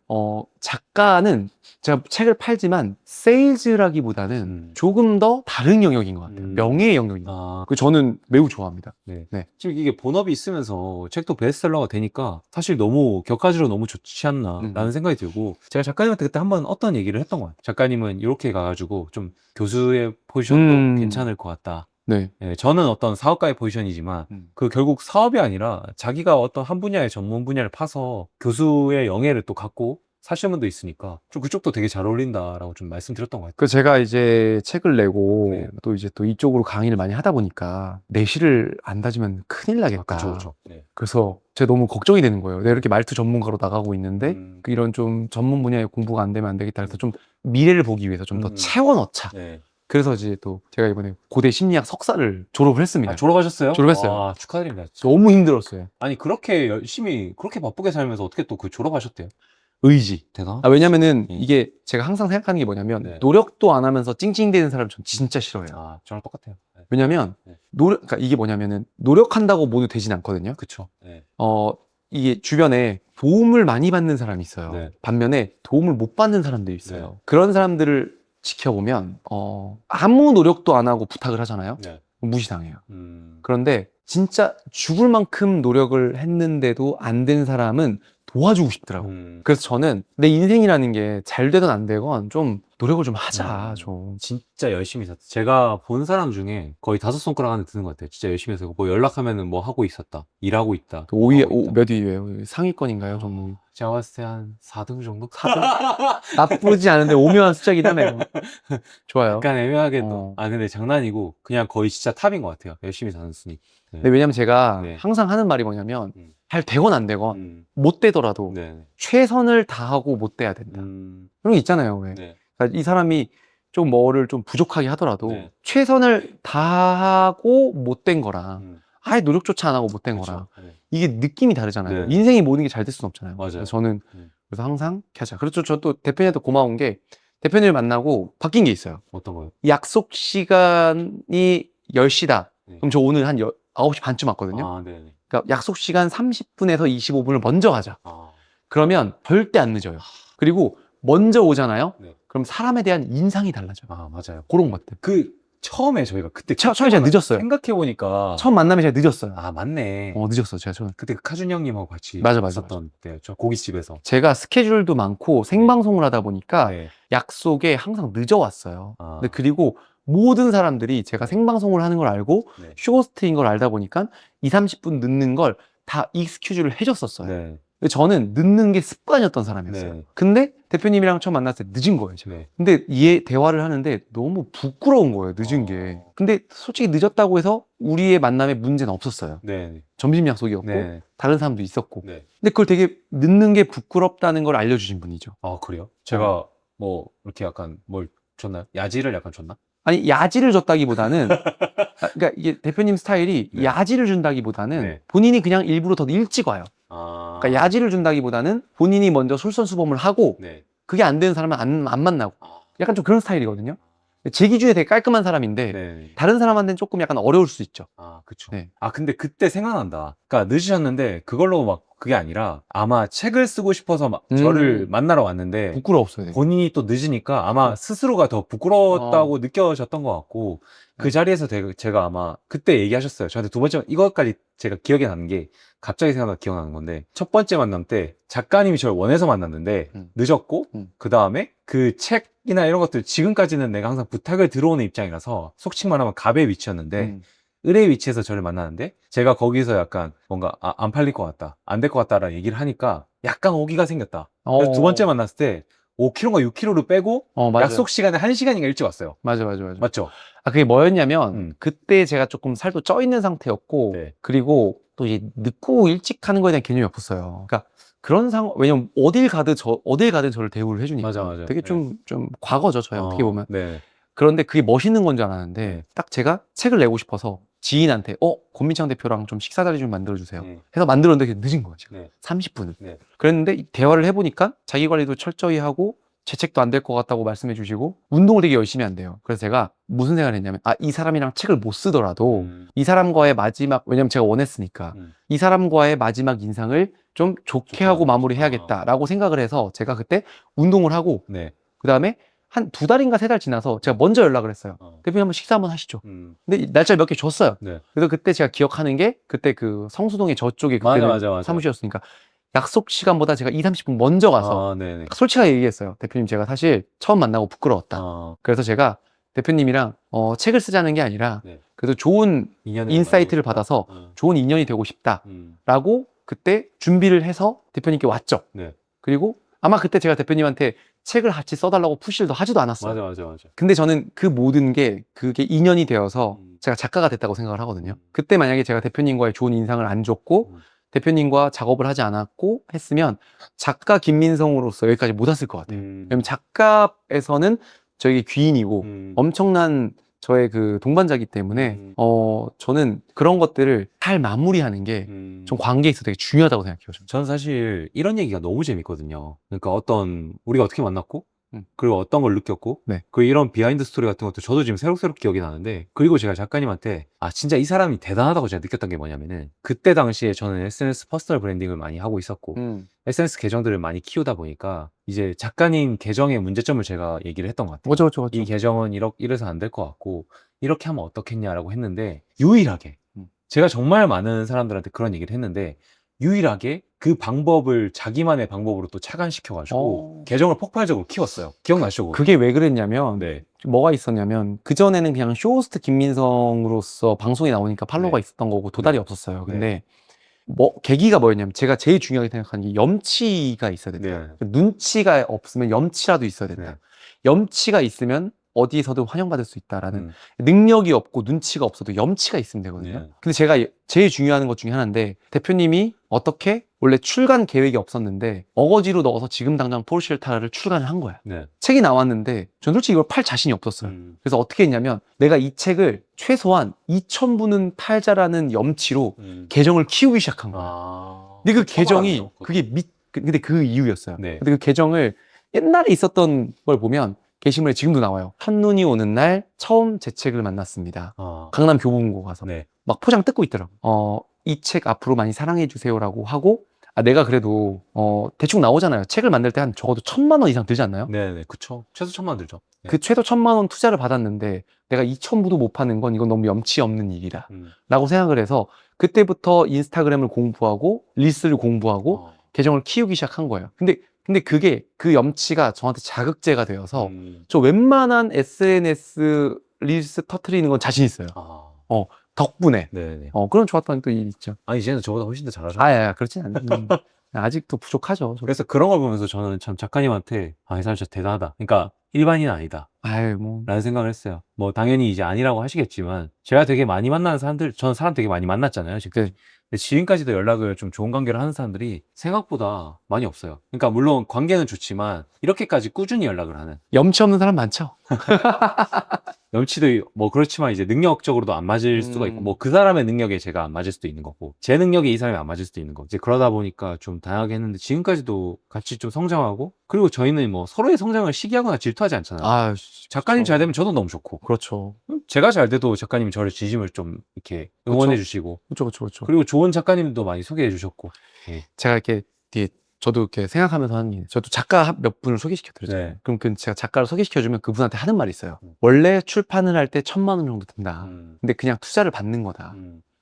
작가는 제가 책을 팔지만 세일즈라기보다는 조금 더 다른 영역인 것 같아요. 명예의 영역인 것 같아요. 저는 매우 좋아합니다. 네. 네. 지금 이게 본업이 있으면서 책도 베스트셀러가 되니까 사실 너무 격가지로 너무 좋지 않나라는 생각이 들고 제가 작가님한테 그때 한번 어떤 얘기를 했던 것 같아요. 작가님은 이렇게 가가지고 좀 교수의 포지션도 괜찮을 것 같다. 네. 네, 저는 어떤 사업가의 포지션이지만 그 결국 사업이 아니라 자기가 어떤 한 분야의 전문 분야를 파서 교수의 영예를 또 갖고 사시는 분도 있으니까 좀 그쪽도 되게 잘 어울린다라고 좀 말씀드렸던 것 같아요. 제가 이제 책을 내고 또 이쪽으로 강의를 많이 하다 보니까 내실을 안 다지면 큰일 나겠다. 그렇죠. 네. 그래서 제가 너무 걱정이 되는 거예요. 내가 이렇게 말투 전문가로 나가고 있는데 이런 좀 전문 분야의 공부가 안 되면 안 되겠다. 그래서 좀 미래를 보기 위해서 좀 더 채워 넣자. 네. 그래서 이제 또 제가 이번에 고대 심리학 석사를 졸업을 했습니다. 졸업하셨어요? 졸업했어요. 축하드립니다. 너무 힘들었어요. 아니 그렇게 열심히 그렇게 바쁘게 살면서 어떻게 또 그 졸업하셨대요? 의지. 대단. 왜냐면은 이게 제가 항상 생각하는 게 뭐냐면 노력도 안 하면서 찡찡대는 사람 전 진짜 싫어해요. 저랑 똑같아요. 왜냐면 그러니까 이게 뭐냐면은 노력한다고 모두 되진 않거든요. 그렇죠. 이게 주변에 도움을 많이 받는 사람이 있어요. 반면에 도움을 못 받는 사람들이 있어요. 그런 사람들을 지켜보면 아무 노력도 안 하고 부탁을 하잖아요. 무시당해요. 그런데 진짜 죽을 만큼 노력을 했는데도 안 된 사람은 도와주고 싶더라고. 그래서 저는 내 인생이라는 게 잘 되든 안 되건 좀 노력을 좀 하자. 좀. 진짜 열심히 있었다. 제가 본 사람 중에 거의 5손가락 안에 드는 것 같아요. 진짜 열심히 해서 뭐 연락하면은 뭐 하고 있었다. 일하고 있다. 그 5위, 하고 있다. 몇 위예요? 상위권인가요? 종목이? 제가 봤을 때 한 4등 정도? 나쁘지 않은데 오묘한 숫자긴 하네요. 좋아요. 약간 애매하게 어. 또. 아, 근데 장난이고 그냥 거의 진짜 탑인 것 같아요. 열심히 사는 순위. 네. 근데 왜냐면 제가 네. 항상 하는 말이 뭐냐면 음. 잘 되건 안 되건 음. 못 되더라도 네. 최선을 다하고 못 돼야 된다. 그런 게 있잖아요. 왜? 네. 그러니까 이 사람이 좀 뭐를 좀 부족하게 하더라도 네. 최선을 다하고 못 된 거랑 아예 노력조차 안 하고 못 된 그쵸. 거랑 네. 이게 느낌이 다르잖아요. 네. 인생이 모든 게 잘 될 수는 없잖아요. 맞아요. 그래서 저는 네. 그래서 항상 이렇게 하자. 그렇죠. 저 또 대표님한테 고마운 게 대표님을 만나고 바뀐 게 있어요. 어떤 거요? 약속 시간이 10시다. 네. 그럼 저 오늘 한 9시 반쯤 왔거든요. 아, 네네. 그러니까 약속 시간 30분에서 25분을 먼저 가자. 아, 그러면 절대 안 늦어요. 그리고 먼저 오잖아요. 네. 그럼 사람에 대한 인상이 달라져요. 아, 맞아요. 그런 것들. 그 처음에 저희가 그때 처음에 제가 늦었어요. 생각해보니까 처음 만남에 제가 늦었어요. 아, 맞네. 늦었어요. 제가 처음. 그때 그 카준 형님하고 같이 맞아. 있었던 때였죠. 고깃집에서. 제가 스케줄도 많고 생방송을 하다 보니까 네. 약속에 항상 늦어왔어요. 아. 근데 그리고 모든 사람들이 제가 생방송을 하는 걸 알고 네. 쇼호스트인 걸 알다 보니까 2, 30분 늦는 걸 다 익스큐즈를 해줬었어요. 네. 근데 저는 늦는 게 습관이었던 사람이었어요. 네. 근데 대표님이랑 처음 만났을 때 늦은 거예요, 제가. 네. 근데 이 대화를 하는데 너무 부끄러운 거예요, 늦은 게. 근데 솔직히 늦었다고 해서 우리의 만남에 문제는 없었어요. 네. 점심 약속이었고 네. 다른 사람도 있었고. 네. 근데 그걸 되게 늦는 게 부끄럽다는 걸 알려주신 분이죠. 아, 그래요? 제가 뭐 이렇게 약간 뭘 줬나요? 야지를 약간 줬나? 아니, 야지를 줬다기보다는 그러니까 이게 대표님 스타일이 네. 야지를 준다기보다는 네. 본인이 그냥 일부러 더 일찍 와요. 아. 그러니까 야지를 준다기보다는 본인이 먼저 솔선수범을 하고 네. 그게 안 되는 사람은 안 만나고 아. 약간 좀 그런 스타일이거든요. 제 기준에 되게 깔끔한 사람인데 네. 다른 사람한테는 조금 약간 어려울 수 있죠. 아, 그쵸. 네. 아, 근데 그때 생각난다. 그러니까 늦으셨는데 그걸로 막 그게 아니라 아마 책을 쓰고 싶어서 막 저를 만나러 왔는데 부끄러웠어요. 되게. 본인이 또 늦으니까 아마 스스로가 더 부끄러웠다고 느껴졌던 것 같고 그 네. 자리에서 제가 아마 그때 얘기하셨어요. 저한테 두 번째 이것까지 제가 기억에 나는 게 갑자기 기억나는 건데 첫 번째 만남 때 작가님이 저를 원해서 만났는데 늦었고 그 다음에 그 책이나 이런 것들 지금까지는 내가 항상 부탁을 들어오는 입장이라서 속칭 말하면 갑의 위치였는데 을의 위치에서 저를 만나는데 제가 거기서 약간 뭔가 안 팔릴 것 같다 안 될 것 같다라는 얘기를 하니까 약간 오기가 생겼다. 그래서 두 번째 만났을 때 5kg인가 6kg를 빼고 맞아요. 약속 시간에 1시간인가 일찍 왔어요. 맞아. 맞죠? 아, 그게 뭐였냐면 그때 제가 조금 살도 쪄 있는 상태였고 네. 그리고 또 이제 늦고 일찍 하는 거에 대한 개념이 없었어요. 그러니까 그런 상황, 왜냐면 어딜 가든 저를 대우를 해주니까 맞아. 되게 네. 좀 과거죠, 저희 어떻게 보면. 네. 그런데 그게 멋있는 건 줄 알았는데 네. 딱 제가 책을 내고 싶어서 지인한테 권민창 대표랑 좀 식사 자리 좀 만들어주세요 네. 해서 만들었는데 그게 늦은 거예요, 지금. 네. 30분을. 네. 그랬는데 이 대화를 해보니까 자기 관리도 철저히 하고 재책도 안 될 것 같다고 말씀해 주시고 운동을 되게 열심히 한대요. 그래서 제가 무슨 생각을 했냐면 이 사람이랑 책을 못 쓰더라도 이 사람과의 마지막, 왜냐면 제가 원했으니까 이 사람과의 마지막 인상을 좀 좋게 하고 마무리해야겠다라고 생각을 해서 제가 그때 운동을 하고 네. 그 다음에 한 2달인가 3달 지나서 제가 먼저 연락을 했어요. 대표님 한번 식사 한번 하시죠. 근데 날짜 몇 개 줬어요. 네. 그래서 그때 제가 기억하는 게 그때 그 성수동의 저쪽에 그때는 맞아. 사무실이었으니까 약속 시간보다 제가 2, 30분 먼저 가서 네네. 솔직하게 얘기했어요. 대표님, 제가 사실 처음 만나고 부끄러웠다. 그래서 제가 대표님이랑 책을 쓰자는 게 아니라 네. 그래도 좋은 인사이트를 받아서 좋은 인연이 되고 싶다라고 그때 준비를 해서 대표님께 왔죠. 네. 그리고 아마 그때 제가 대표님한테 책을 같이 써달라고 푸시를 하지도 않았어요. 맞아. 근데 저는 그 모든 게 그게 인연이 되어서 제가 작가가 됐다고 생각을 하거든요. 그때 만약에 제가 대표님과의 좋은 인상을 안 줬고 대표님과 작업을 하지 않았고 했으면 작가 김민성으로서 여기까지 못 왔을 것 같아요. 왜냐면 작가에서는 저에게 귀인이고 엄청난 저의 그 동반자이기 때문에 저는 그런 것들을 잘 마무리하는 게 좀 관계에 있어서 되게 중요하다고 생각해요. 저는 사실 이런 얘기가 너무 재밌거든요. 그러니까 우리가 어떻게 만났고 그리고 어떤 걸 느꼈고 네. 그 이런 비하인드 스토리 같은 것도 저도 지금 새록새록 기억이 나는데 그리고 제가 작가님한테 진짜 이 사람이 대단하다고 제가 느꼈던 게 뭐냐면은 그때 당시에 저는 SNS 퍼스널 브랜딩을 많이 하고 있었고 SNS 계정들을 많이 키우다 보니까 이제 작가님 계정의 문제점을 제가 얘기를 했던 것 같아요. 맞죠. 이 계정은 이래서 안 될 것 같고 이렇게 하면 어떻겠냐라고 했는데 유일하게 제가 정말 많은 사람들한테 그런 얘기를 했는데 유일하게 그 방법을 자기만의 방법으로 또 착안시켜가지고 계정을 폭발적으로 키웠어요. 기억나시죠? 그거? 그게 왜 그랬냐면 네. 뭐가 있었냐면 그전에는 그냥 쇼호스트 김민성으로서 방송에 나오니까 팔로워가 네. 있었던 거고 도달이 네. 없었어요. 근데 계기가 뭐였냐면 제가 제일 중요하게 생각하는 게 염치가 있어야 된다. 네. 눈치가 없으면 염치라도 있어야 된다. 네. 염치가 있으면 어디서든 환영받을 수 있다라는 능력이 없고 눈치가 없어도 염치가 있으면 되거든요. 네. 근데 제가 제일 중요한 것 중에 하나인데 대표님이 어떻게 원래 출간 계획이 없었는데 어거지로 넣어서 지금 당장 포르쉐 타라를 출간을 한 거야. 네. 책이 나왔는데 전 솔직히 이걸 팔 자신이 없었어요. 그래서 어떻게 했냐면 내가 이 책을 최소한 2,000부는 팔자라는 염치로 계정을 키우기 시작한 거야. 아. 근데 그 계정이 근데 그 이유였어요. 네. 근데 그 계정을 옛날에 있었던 걸 보면 게시물에 지금도 나와요. 첫눈이 오는 날 처음 제 책을 만났습니다. 아. 강남 교보문고 가서 네. 막 포장 뜯고 있더라고. 이 책 앞으로 많이 사랑해 주세요라고 하고 내가 그래도 대충 나오잖아요. 책을 만들 때 한 적어도 1,000만 원 이상 들지 않나요? 네네, 그쵸. 최소 1,000만 들죠. 네. 그 최소 1,000만 원 투자를 받았는데 내가 2,000부도 못 파는 건 이건 너무 염치 없는 일이다 라고 생각을 해서 그때부터 인스타그램을 공부하고 릴스를 공부하고 계정을 키우기 시작한 거예요. 근데 그게 그 염치가 저한테 자극제가 되어서 저 웬만한 SNS 릴스 터트리는 건 자신 있어요. 덕분에. 네네. 그런 좋았던 또 일이 있죠. 아니, 이제는 저보다 훨씬 더 잘하죠. 그렇진 않아요. 아직도 부족하죠. 그래서 그런 걸 보면서 저는 참 작가님한테 이 사람 진짜 대단하다. 그러니까 일반인은 아니다. 라는 생각을 했어요. 뭐 당연히 이제 아니라고 하시겠지만 제가 되게 많이 만나는 사람들, 저는 사람 되게 많이 만났잖아요, 지금. 근데 지금까지도 연락을 좀 좋은 관계를 하는 사람들이 생각보다 많이 없어요. 그러니까 물론 관계는 좋지만 이렇게까지 꾸준히 연락을 하는. 염치 없는 사람 많죠. 염치도 뭐 그렇지만 이제 능력적으로도 안 맞을 수가 있고 뭐 그 사람의 능력에 제가 안 맞을 수도 있는 거고 제 능력에 이 사람이 안 맞을 수도 있는 거고 이제 그러다 보니까 좀 다양하게 했는데 지금까지도 같이 좀 성장하고 그리고 저희는 뭐 서로의 성장을 시기하거나 질투하지 않잖아요. 작가님 잘 되면 저도 너무 좋고 그렇죠. 제가 잘 돼도 작가님이 저를 진심을 좀 이렇게 응원해 주시고 그렇죠. 그리고 좋은 작가님도 많이 소개해 주셨고 제가 이렇게 뒤에 저도 이렇게 생각하면서 하는 게 저도 작가 몇 분을 소개시켜 드렸잖아요. 네. 그럼 제가 작가를 소개시켜 주면 그분한테 하는 말이 있어요. 원래 출판을 할 때 1,000만 원 정도 든다. 근데 그냥 투자를 받는 거다.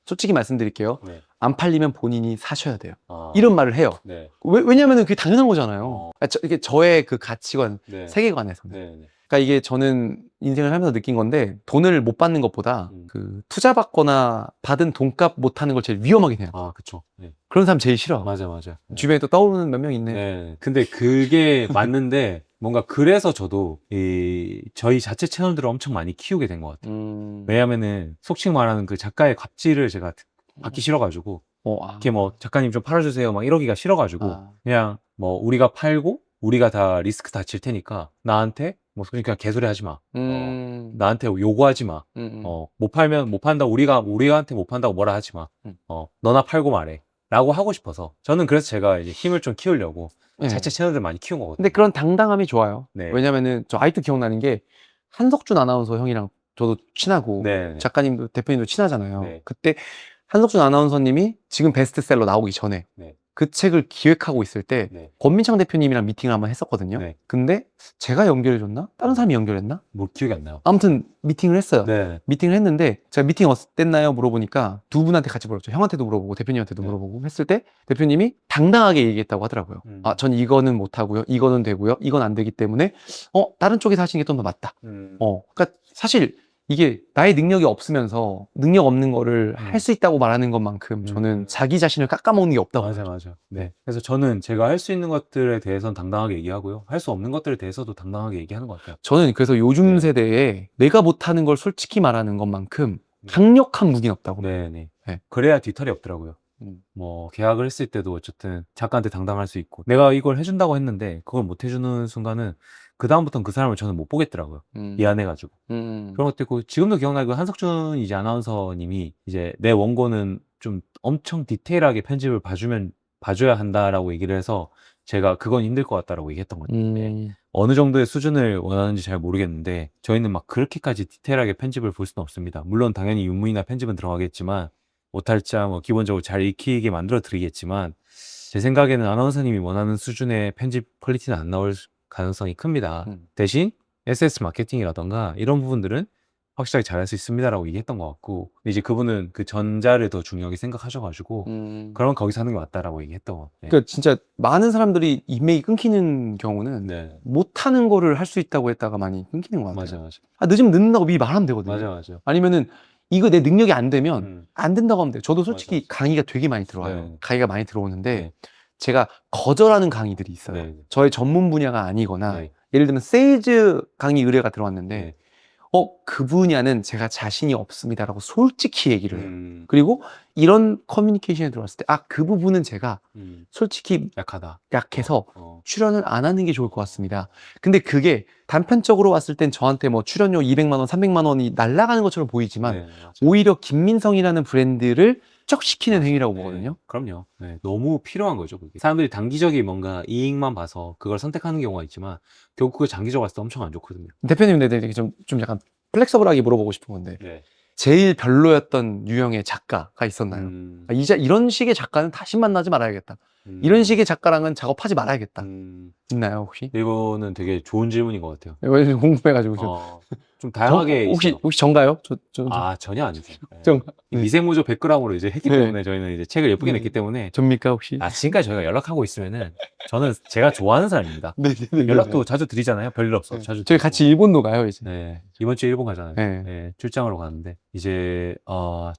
솔직히 말씀드릴게요. 네. 안 팔리면 본인이 사셔야 돼요. 이런 말을 해요. 네. 왜냐면은 그게 당연한 거잖아요. 이게 저의 그 가치관, 네. 세계관에서는. 네. 그러니까 이게 저는 인생을 하면서 느낀 건데 돈을 못 받는 것보다 그 투자 받거나 받은 돈값 못 하는 걸 제일 위험하게 해요. 그쵸. 네. 그런 사람 제일 싫어. 맞아. 주변에 또 떠오르는 몇 명 있네. 네. 근데 그게 맞는데 뭔가 그래서 저도 저희 자체 채널들을 엄청 많이 키우게 된 것 같아요. 왜냐면은 속칭 말하는 그 작가의 갑질을 제가 받기 싫어가지고 이렇게 뭐 작가님 좀 팔아주세요 막 이러기가 싫어가지고 그냥 뭐 우리가 팔고 우리가 다 리스크 다 질 테니까 나한테 뭐 솔직히 그냥 개소리 하지 마. 나한테 요구하지 마. 못 팔면 못 판다. 우리한테 못 판다고 뭐라 하지 마. 너나 팔고 말해. 라고 하고 싶어서 저는 그래서 제가 이제 힘을 좀 키우려고 자체 채널들 많이 키운 거거든요. 근데 그런 당당함이 좋아요. 네. 왜냐면은 저 아직도 기억나는 게 한석준 아나운서 형이랑 저도 친하고 네. 작가님도 대표님도 친하잖아요. 네. 그때 한석준 아나운서님이 지금 베스트셀러 나오기 전에 그 책을 기획하고 있을 때 권민창 대표님이랑 미팅을 한번 했었거든요. 근데 제가 연결해줬나? 다른 사람이 연결했나? 뭐 기억이 안 나요. 아무튼 미팅을 했어요. 네. 미팅을 했는데 제가 미팅 어땠나요? 물어보니까 두 분한테 같이 물었죠. 형한테도 물어보고 대표님한테도 물어보고 했을 때 대표님이 당당하게 얘기했다고 하더라고요. 전 이거는 못하고요. 이거는 되고요. 이건 안 되기 때문에 다른 쪽에서 하시는 게 좀 더 맞다. 그러니까 사실 이게 나의 능력이 없으면서 능력 없는 거를 할 수 있다고 말하는 것만큼 저는 자기 자신을 깎아먹는 게 없다고. 맞아. 네. 그래서 저는 제가 할 수 있는 것들에 대해서는 당당하게 얘기하고요. 할 수 없는 것들에 대해서도 당당하게 얘기하는 것 같아요. 저는 그래서 요즘 세대에 내가 못하는 걸 솔직히 말하는 것만큼 강력한 무기는 없다고. 네. 그래야 뒤탈이 없더라고요. 뭐 계약을 했을 때도 어쨌든 작가한테 당당할 수 있고 내가 이걸 해준다고 했는데 그걸 못 해주는 순간은 그 다음부터는 그 사람을 저는 못 보겠더라고요. 미안해가지고 그런 것도 있고 지금도 기억나고 한석준 이제 아나운서님이 이제 내 원고는 좀 엄청 디테일하게 편집을 봐줘야 한다라고 얘기를 해서 제가 그건 힘들 것 같다라고 얘기했던 것 같아요. 어느 정도의 수준을 원하는지 잘 모르겠는데 저희는 막 그렇게까지 디테일하게 편집을 볼 수는 없습니다. 물론 당연히 윤문이나 편집은 들어가겠지만 오탈자 뭐 기본적으로 잘 익히게 만들어 드리겠지만 제 생각에는 아나운서님이 원하는 수준의 편집 퀄리티는 안 나올 가능성이 큽니다. 대신 SS 마케팅이라던가 이런 부분들은 확실하게 잘할 수 있습니다라고 얘기했던 것 같고, 근데 이제 그분은 그 전자를 더 중요하게 생각하셔가지고 그러면 거기서 하는 게 맞다라고 얘기했던 것 같아요. 그러니까 진짜 많은 사람들이 인맥이 끊기는 경우는 네. 못하는 거를 할 수 있다고 했다가 많이 끊기는 것 같아요. 맞아. 아, 늦으면 늦는다고 미리 말하면 되거든요. 맞아. 아니면은 이거 내 능력이 안 되면 음. 안 된다고 하면 돼요. 저도 솔직히 맞아. 강의가 되게 많이 들어와요. 네. 강의가 많이 들어오는데 네. 제가 거절하는 강의들이 있어요. 네. 저의 전문 분야가 아니거나 네. 예를 들면 세일즈 강의 의뢰가 들어왔는데 네. 그 분야는 제가 자신이 없습니다라고 솔직히 얘기를 해요. 음. 그리고 이런 커뮤니케이션에 들어왔을 때 그 부분은 제가 솔직히 약하다. 약해서 어. 출연을 안 하는 게 좋을 것 같습니다. 근데 그게 단편적으로 왔을 땐 저한테 뭐 출연료 200만 원, 300만 원이 날아가는 것처럼 보이지만 네, 맞아요. 오히려 김민성이라는 브랜드를 축적시키는 맞아요. 행위라고 네, 보거든요. 그럼요. 네, 너무 필요한 거죠, 그게. 사람들이 단기적인 뭔가 이익만 봐서 그걸 선택하는 경우가 있지만 결국 그거 장기적으로 봤을 때 엄청 안 좋거든요. 대표님, 근데 좀 약간 플렉서블하게 물어보고 싶은 건데 네. 제일 별로였던 유형의 작가가 있었나요? 이런 식의 작가는 다시 만나지 말아야겠다. 이런 식의 작가랑은 작업하지 말아야겠다. 있나요, 혹시? 이거는 되게 좋은 질문인 것 같아요. 이거 좀 궁금해가지고 좀 다양하게 있어요. 혹시 전가요? 전혀 아니죠. 네. 정, 이 미생물조 100g으로 이제 했기 네. 때문에 저희는 이제 책을 예쁘게 네. 냈기 때문에 접니까, 혹시? 지금까지 저희가 연락하고 있으면은 저는 제가 좋아하는 사람입니다. 네네네. 연락도 자주 드리잖아요. 별일 없어. 자주 저희 드리고. 같이 일본도 가요, 이제. 네, 이번 주에 일본 가잖아요. 네. 네, 출장으로 가는데 이제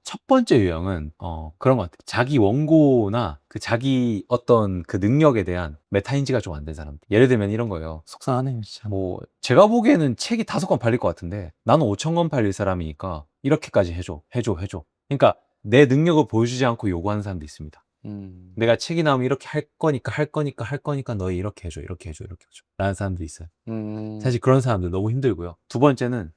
첫 번째 유형은 그런 것 같아요. 자기 원고나 그 자기 어떤 그 능력에 대한 메타인지가 좀 안 된 사람들. 예를 들면 이런 거예요. 속상하네요, 진짜. 뭐 제가 보기에는 책이 5권 팔릴 것 같은데 나는 5,000권 팔릴 사람이니까 이렇게까지 해줘. 그러니까 내 능력을 보여주지 않고 요구하는 사람도 있습니다. 내가 책이 나오면 이렇게 할 거니까 너희 이렇게 해줘 라는 사람도 있어요. 사실 그런 사람들 너무 힘들고요. 두 번째는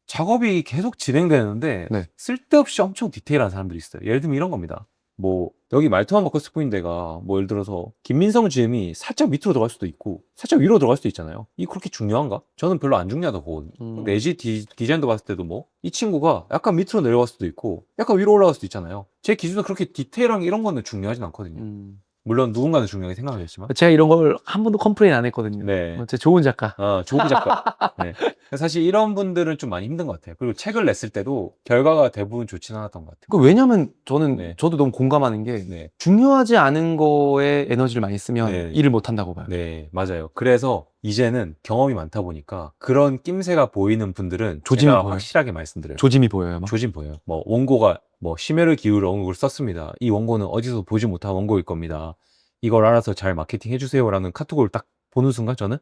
작업이 계속 진행되는데 네. 쓸데없이 엄청 디테일한 사람들이 있어요. 예를 들면 이런 겁니다. 뭐 여기 말투만 바꿔 쓰고 있는 데가 뭐 예를 들어서 김민성 GM이 살짝 밑으로 들어갈 수도 있고 살짝 위로 들어갈 수도 있잖아요. 이 그렇게 중요한가? 저는 별로 안 중요하다고 보거든요. 내지 디자인도 봤을 때도 뭐 이 친구가 약간 밑으로 내려갈 수도 있고 약간 위로 올라갈 수도 있잖아요. 제 기준은 그렇게 디테일한 이런 거는 중요하진 않거든요. 물론 누군가는 중요하게 생각하겠지만 제가 이런 걸 한 번도 컴플레인 안 했거든요. 네. 제 좋은 작가. 좋은 작가. 네. 사실 이런 분들은 좀 많이 힘든 것 같아요. 그리고 책을 냈을 때도 결과가 대부분 좋지는 않았던 것 같아요. 왜냐면 네. 저도 너무 공감하는 게 네. 중요하지 않은 거에 에너지를 많이 쓰면 네. 일을 못 한다고 봐요. 네, 맞아요. 그래서 이제는 경험이 많다 보니까 그런 낌새가 보이는 분들은 조짐이 제가 보여요. 확실하게 말씀드려요. 조짐이 보여요, 막. 조짐 보여요. 뭐 원고가 뭐 심혈을 기울여 원고를 썼습니다. 이 원고는 어디서 보지 못한 원고일 겁니다. 이걸 알아서 잘 마케팅 해주세요라는 카톡을 딱 보는 순간 저는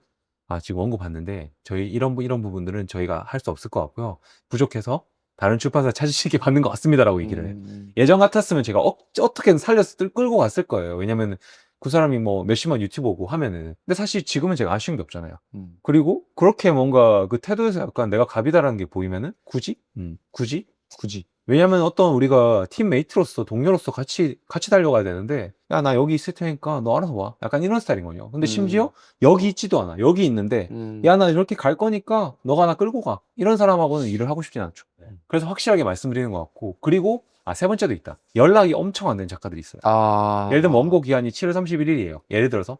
지금 원고 봤는데 저희 이런 부분들은 저희가 할 수 없을 것 같고요. 부족해서 다른 출판사 찾으시기 받는 것 같습니다라고 얘기를 해요. 예전 같았으면 제가 어떻게든 살려서 끌고 갔을 거예요. 왜냐면 그 사람이 뭐 몇십만 유튜브 오고 하면은. 근데 사실 지금은 제가 아쉬운 게 없잖아요. 그리고 그렇게 뭔가 그 태도에서 약간 내가 갑이다라는 게 보이면은 굳이? 왜냐면 어떤 우리가 팀메이트로서 동료로서 같이 달려가야 되는데 야, 나 여기 있을 테니까 너 알아서 와. 약간 이런 스타일인 거죠. 근데 심지어 여기 있지도 않아. 여기 있는데 야, 나 이렇게 갈 거니까 너가 나 끌고 가. 이런 사람하고는 일을 하고 싶진 않죠. 그래서 확실하게 말씀드리는 것 같고, 그리고 세 번째도 있다. 연락이 엄청 안 되는 작가들이 있어요. 예를 들면 원고 기한이 7월 31일이에요. 예를 들어서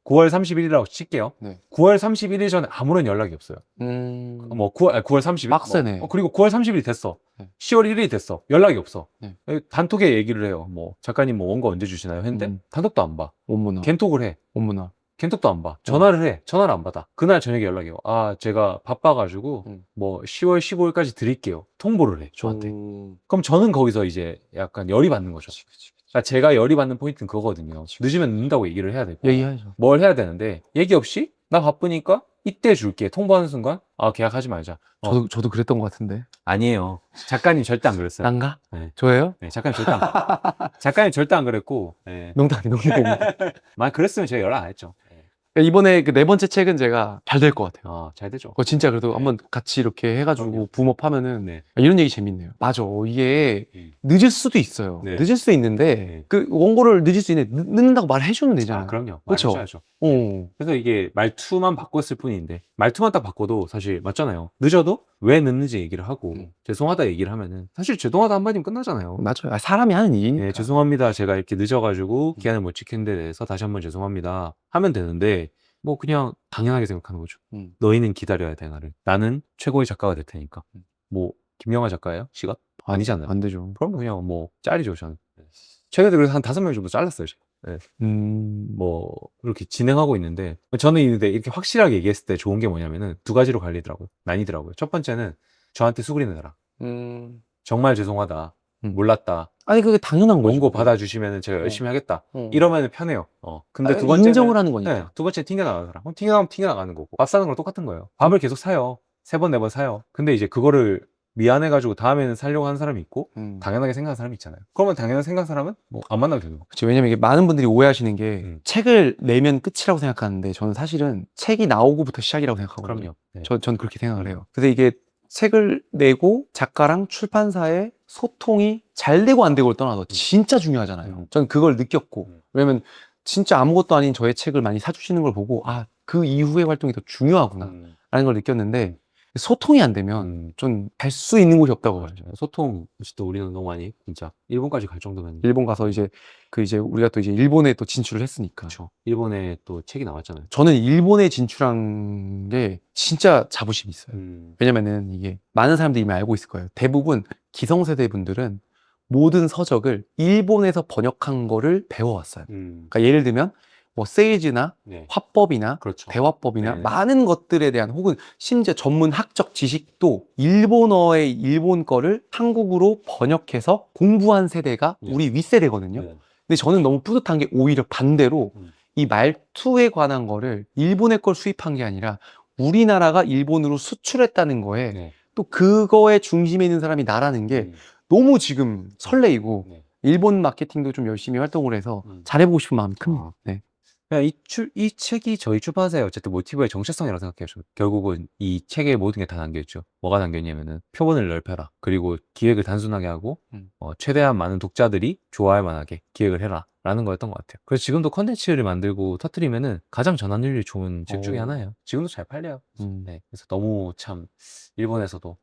9월 31일이라고 칠게요. 네. 9월 31일 전에 아무런 연락이 없어요. 뭐 9월 30일 빡세네. 그리고 9월 30일이 됐어. 네. 10월 1일이 됐어. 연락이 없어. 네. 단톡에 얘기를 해요. 뭐 작가님 뭐 원고 언제 주시나요? 했는데 단톡도 안 봐. 원문화. 겐톡을 해. 원문화. 겐톡도 안 봐. 전화를 해. 전화를 안 받아. 그날 저녁에 연락이 와. 제가 바빠가지고 뭐 10월 15일까지 드릴게요. 통보를 해. 저한테. 그럼 저는 거기서 이제 약간 열이 받는 거죠. 그러니까 제가 열이 받는 포인트는 그거거든요. 늦으면 늦는다고 얘기를 해야 되고 얘기하죠. 뭘 해야 되는데 얘기 없이 나 바쁘니까 이때 줄게. 통보하는 순간 계약하지 말자. 저도 그랬던 것 같은데. 아니에요. 작가님 절대 안 그랬어요. 난가? 네. 저예요? 네, 작가님 절대 안 그랬고. 네. 농담입니다. 만약 그랬으면 제가 연락 안 했죠. 이번에 그 4번째 책은 제가 잘 될 것 같아요. 잘 되죠. 그거 진짜 그래도 네. 한번 같이 이렇게 해가지고 그럼요. 붐업하면은 네. 이런 얘기 재밌네요. 맞아. 이게 늦을 수도 있어요. 네. 늦을 수 있는데 네. 그 원고를 늦을 수 있는데 늦는다고 말해주면 되잖아요. 그럼요. 그쵸? 말해줘야죠. 그래서 이게 말투만 바꿨을 뿐인데 말투만 딱 바꿔도 사실 맞잖아요. 늦어도 왜 늦는지 얘기를 하고 죄송하다 얘기를 하면은 사실 죄송하다 한마디면 끝나잖아요. 맞아요. 사람이 하는 일이니까. 네, 죄송합니다. 제가 이렇게 늦어가지고 기한을 못 지킨 데 대해서 다시 한번 죄송합니다. 하면 되는데 뭐 그냥 당연하게 생각하는 거죠. 너희는 기다려야 돼, 나를. 나는 최고의 작가가 될 테니까. 뭐 김영하 작가예요? 시각? 아니잖아요. 안 되죠. 그럼 그냥 뭐 짤이죠 저는. 최근에 그래서 한 5명 정도 잘랐어요 제가. 네. 뭐 그렇게 진행하고 있는데 저는 근데 이렇게 확실하게 얘기했을 때 좋은 게 뭐냐면은 두 가지로 갈리더라고요. 나뉘더라고요. 첫 번째는 저한테 수그리느라 정말 죄송하다. 음. 몰랐다. 아니 그게 당연한 거죠. 원고 받아주시면 제가 열심히 하겠다. 어. 이러면 편해요. 근데 아, 두 번째는 인정을 하는 거니까. 네, 두 번째 튕겨나가는 사람. 그럼 튕겨나가면 튕겨나가는 거고. 밥 사는 거랑 똑같은 거예요. 밥을 계속 사요. 3번, 4번 사요. 근데 이제 그거를 미안해가지고 다음에는 살려고 하는 사람이 있고 당연하게 생각하는 사람이 있잖아요. 그러면 당연하게 생각하는 사람은 뭐 안 만나도 되는 거. 그렇죠. 왜냐면 이게 많은 분들이 오해하시는 게 책을 내면 끝이라고 생각하는데 저는 사실은 책이 나오고부터 시작이라고 생각하거든요. 그럼요. 네. 전 그렇게 생각을 해요. 그래서 이게 책을 내고 작가랑 출판사의 소통이 잘 되고 안 되고를 떠나서 진짜 중요하잖아요. 저는 그걸 느꼈고 왜냐면 진짜 아무것도 아닌 저의 책을 많이 사주시는 걸 보고 아, 그 이후의 활동이 더 중요하구나 라는 걸 느꼈는데 소통이 안 되면 좀 갈 수 있는 곳이 없다고 봐요. 소통 또 우리는 너무 많이 진짜 일본까지 갈 정도면 일본 가서 이제 우리가 또 이제 일본에 또 진출을 했으니까. 그렇죠. 일본에 또 책이 나왔잖아요. 저는 일본에 진출한 게 진짜 자부심이 있어요. 왜냐면은 이게 많은 사람들이 이미 알고 있을 거예요. 대부분 기성세대 분들은 모든 서적을 일본에서 번역한 거를 배워왔어요. 그러니까 예를 들면 뭐 세이즈나 네. 화법이나 그렇죠. 대화법이나 네. 많은 것들에 대한 혹은 심지어 전문 학적 지식도 일본어의 일본 거를 한국으로 번역해서 공부한 세대가 네. 우리 윗세대거든요. 네. 근데 저는 너무 뿌듯한 게 오히려 반대로 이 말투에 관한 거를 일본의 걸 수입한 게 아니라 우리나라가 일본으로 수출했다는 거에 네. 또 그거의 중심에 있는 사람이 나라는 게 너무 지금 설레이고 네. 일본 마케팅도 좀 열심히 활동을 해서 잘해보고 싶은 마음이 큽니다. 네. 그냥 이 책이 저희 출판사의 어쨌든 모티브의 정체성이라고 생각해요. 저는. 결국은 이 책에 모든 게 다 담겨있죠. 뭐가 담겨있냐면은 표본을 넓혀라. 그리고 기획을 단순하게 하고 최대한 많은 독자들이 좋아할 만하게 기획을 해라. 라는 거였던 것 같아요. 그래서 지금도 컨텐츠를 만들고 터트리면은 가장 전환율이 좋은 책 중에 하나예요. 지금도 잘 팔려요. 네. 그래서 너무 참 일본에서도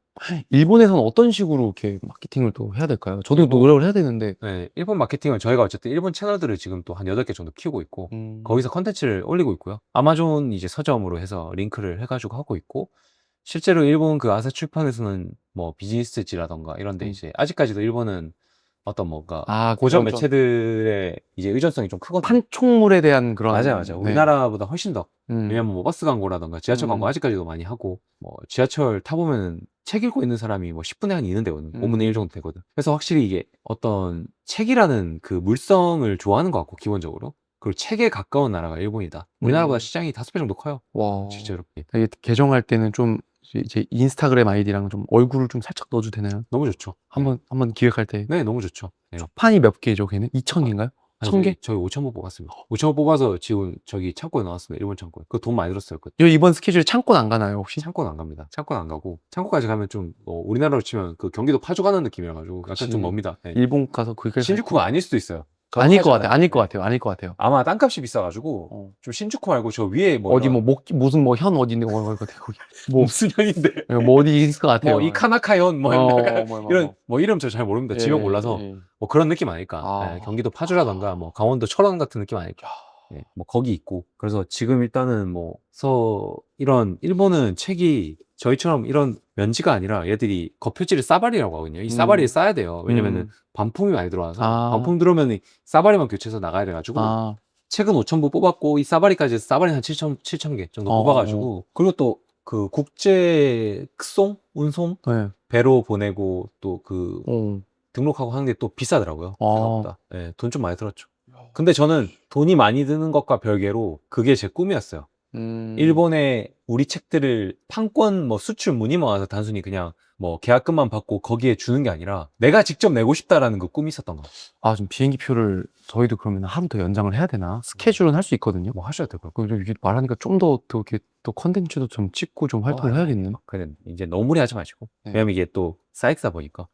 일본에서는 어떤 식으로 이렇게 마케팅을 또 해야 될까요? 저도 노력을 해야 되는데. 네, 일본 마케팅은 저희가 어쨌든 일본 채널들을 지금 또 한 8개 정도 키우고 있고 거기서 컨텐츠를 올리고 있고요. 아마존 이제 서점으로 해서 링크를 해가지고 하고 있고 실제로 일본 그 아사 출판에서는 뭐 비즈니스지라던가 이런데 이제 아직까지도 일본은 어떤 뭔가 고전 매체들의 이제 의존성이 좀 크거든요. 판촉물에 대한 그런. 맞아요. 네. 우리나라보다 훨씬 더. 왜냐면 뭐 버스 광고라던가 지하철 광고 아직까지도 많이 하고 뭐 지하철 타보면은 책 읽고 있는 사람이 뭐 10분에 한 2는 되거든. 5분의 1 정도 되거든. 그래서 확실히 이게 어떤 책이라는 그 물성을 좋아하는 것 같고 기본적으로. 그리고 책에 가까운 나라가 일본이다. 우리나라보다 시장이 5배 정도 커요. 와. 실제로. 이게 계정할 때는 좀 이제 인스타그램 아이디랑 좀 얼굴을 좀 살짝 넣어도 되나요? 너무 좋죠. 한번 기획할 때. 네, 너무 좋죠. 네. 초판이 몇 개죠, 걔는? 2,000개인가요? 1,000개? 저희 5,000부 뽑았습니다. 5,000부 뽑아서 지금 저기 창고에 나왔습니다. 일본 창고에. 그거 돈 많이 들었어요. 이번 스케줄에 창고는 안 가나요, 혹시? 창고는 안 갑니다. 창고는 안 가고 창고까지 가면 좀 우리나라로 치면 그 경기도 파주 가는 느낌이라가지고 약간 좀 멉니다. 네. 일본 가서 그게 신주쿠가 아닐 수도 있어요. 아닐 것 같아요. 아닐 것 같아요. 아닐 것 같아요. 아마 땅값이 비싸가지고 좀 신주쿠 말고 저 위에 뭐 어디 무슨 뭐 현 어디 있는 거 거기 뭐 무슨 현인데 뭐 어디 있을 것 같아요. 뭐 이카나카 현 뭐 이런 뭐 이름 저 잘 모릅니다. 예, 지명 몰라서 뭐 그런 느낌 아닐까. 네, 경기도 파주라던가 뭐 강원도 철원 같은 느낌 아닐까. 네, 뭐 거기 있고 그래서 지금 일단은 이런 일본은 책이 저희처럼 이런 면지가 아니라 얘들이 겉표지를 싸바리라고 하거든요. 이 싸바리를 싸야 돼요. 왜냐면은 반품이 많이 들어와서 반품 들어오면 싸바리만 교체해서 나가야 돼가지고 책은 5,000부 뽑았고 이 싸바리까지 싸바리 한 7,000개 정도 뽑아가지고 그리고 또 그 국제 송 운송 배로 보내고 또 그 등록하고 하는 게 또 비싸더라고요. 생각보다. 네, 돈 좀 많이 들었죠. 근데 저는 돈이 많이 드는 것과 별개로 그게 제 꿈이었어요. 일본에 우리 책들을 판권 수출 문의만 와서 단순히 그냥 계약금만 받고 거기에 주는 게 아니라 내가 직접 내고 싶다라는 그 꿈이 있었던 거. 아, 좀 비행기 표를 저희도 그러면 하루 더 연장을 해야 되나? 스케줄은 할 수 있거든요. 뭐 하셔야 될 거예요. 그리고 이게 말하니까 좀 더 이렇게 또 컨텐츠도 좀 찍고 좀 활동을 해야겠네. 그래 이제 너무 무리하지 마시고. 왜냐면 이게 또 사익사 보니까.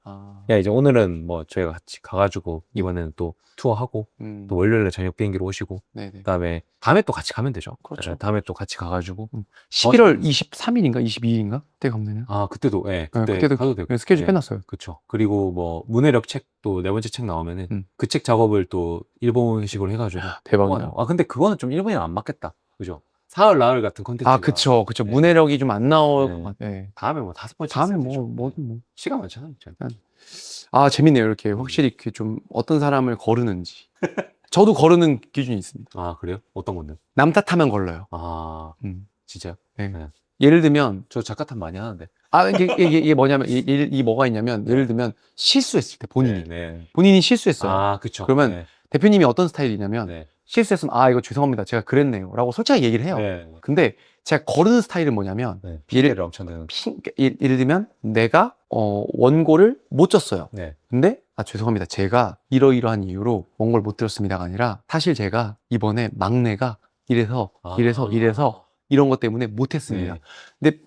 야 이제 오늘은 저희가 같이 가가지고 이번에는 또 투어하고 또 월요일에 저녁 비행기로 오시고 그다음에 다음에 또 같이 가면 되죠. 그렇죠. 다음에 또 같이 가가지고 11월 23일인가 22일인가 그때 가면은. 그때도 그때도 가도 되고 스케줄 빼놨어요. 그렇죠. 그리고 문해력 책 또 4번째 책 나오면은 그 책 작업을 또 일본식으로 해가지고 대박이다. 근데 그거는 좀 일본이랑 안 맞겠다. 그죠? 사흘 나흘 같은 콘텐츠가. 아, 그쵸. 네. 문해력이 좀 안 나올 네. 것 같아. 네. 다음에 뭐 5번째. 다음에 했으면 뭐. 시간 많잖아요. 아, 재밌네요. 이렇게 확실히 이렇게 좀 어떤 사람을 거르는지. 저도 거르는 기준이 있습니다. 아, 그래요? 어떤 건데? 남 탓하면 걸러요. 아, 음. 진짜요? 네. 네. 예를 들면, 저 작가 탓 많이 하는데. 이게 뭐냐면, 이게 뭐가 있냐면, 예를 들면, 실수했을 때, 본인이. 네. 본인이 실수했어요. 아, 그쵸. 그러면 네. 대표님이 어떤 스타일이냐면, 네. 실수했으면, 아, 이거 죄송합니다. 제가 그랬네요. 라고 솔직하게 얘기를 해요. 네. 근데 제가 거르는 스타일은 뭐냐면, 네. 피해를 엄청 내는. 예를 들면, 내가, 원고를 못 줬어요. 네. 근데, 아, 죄송합니다. 제가 이러이러한 이유로 원고를 못 들었습니다가 아니라, 사실 제가 이번에 막내가 이래서 이런 것 때문에 못했습니다. 네. 근데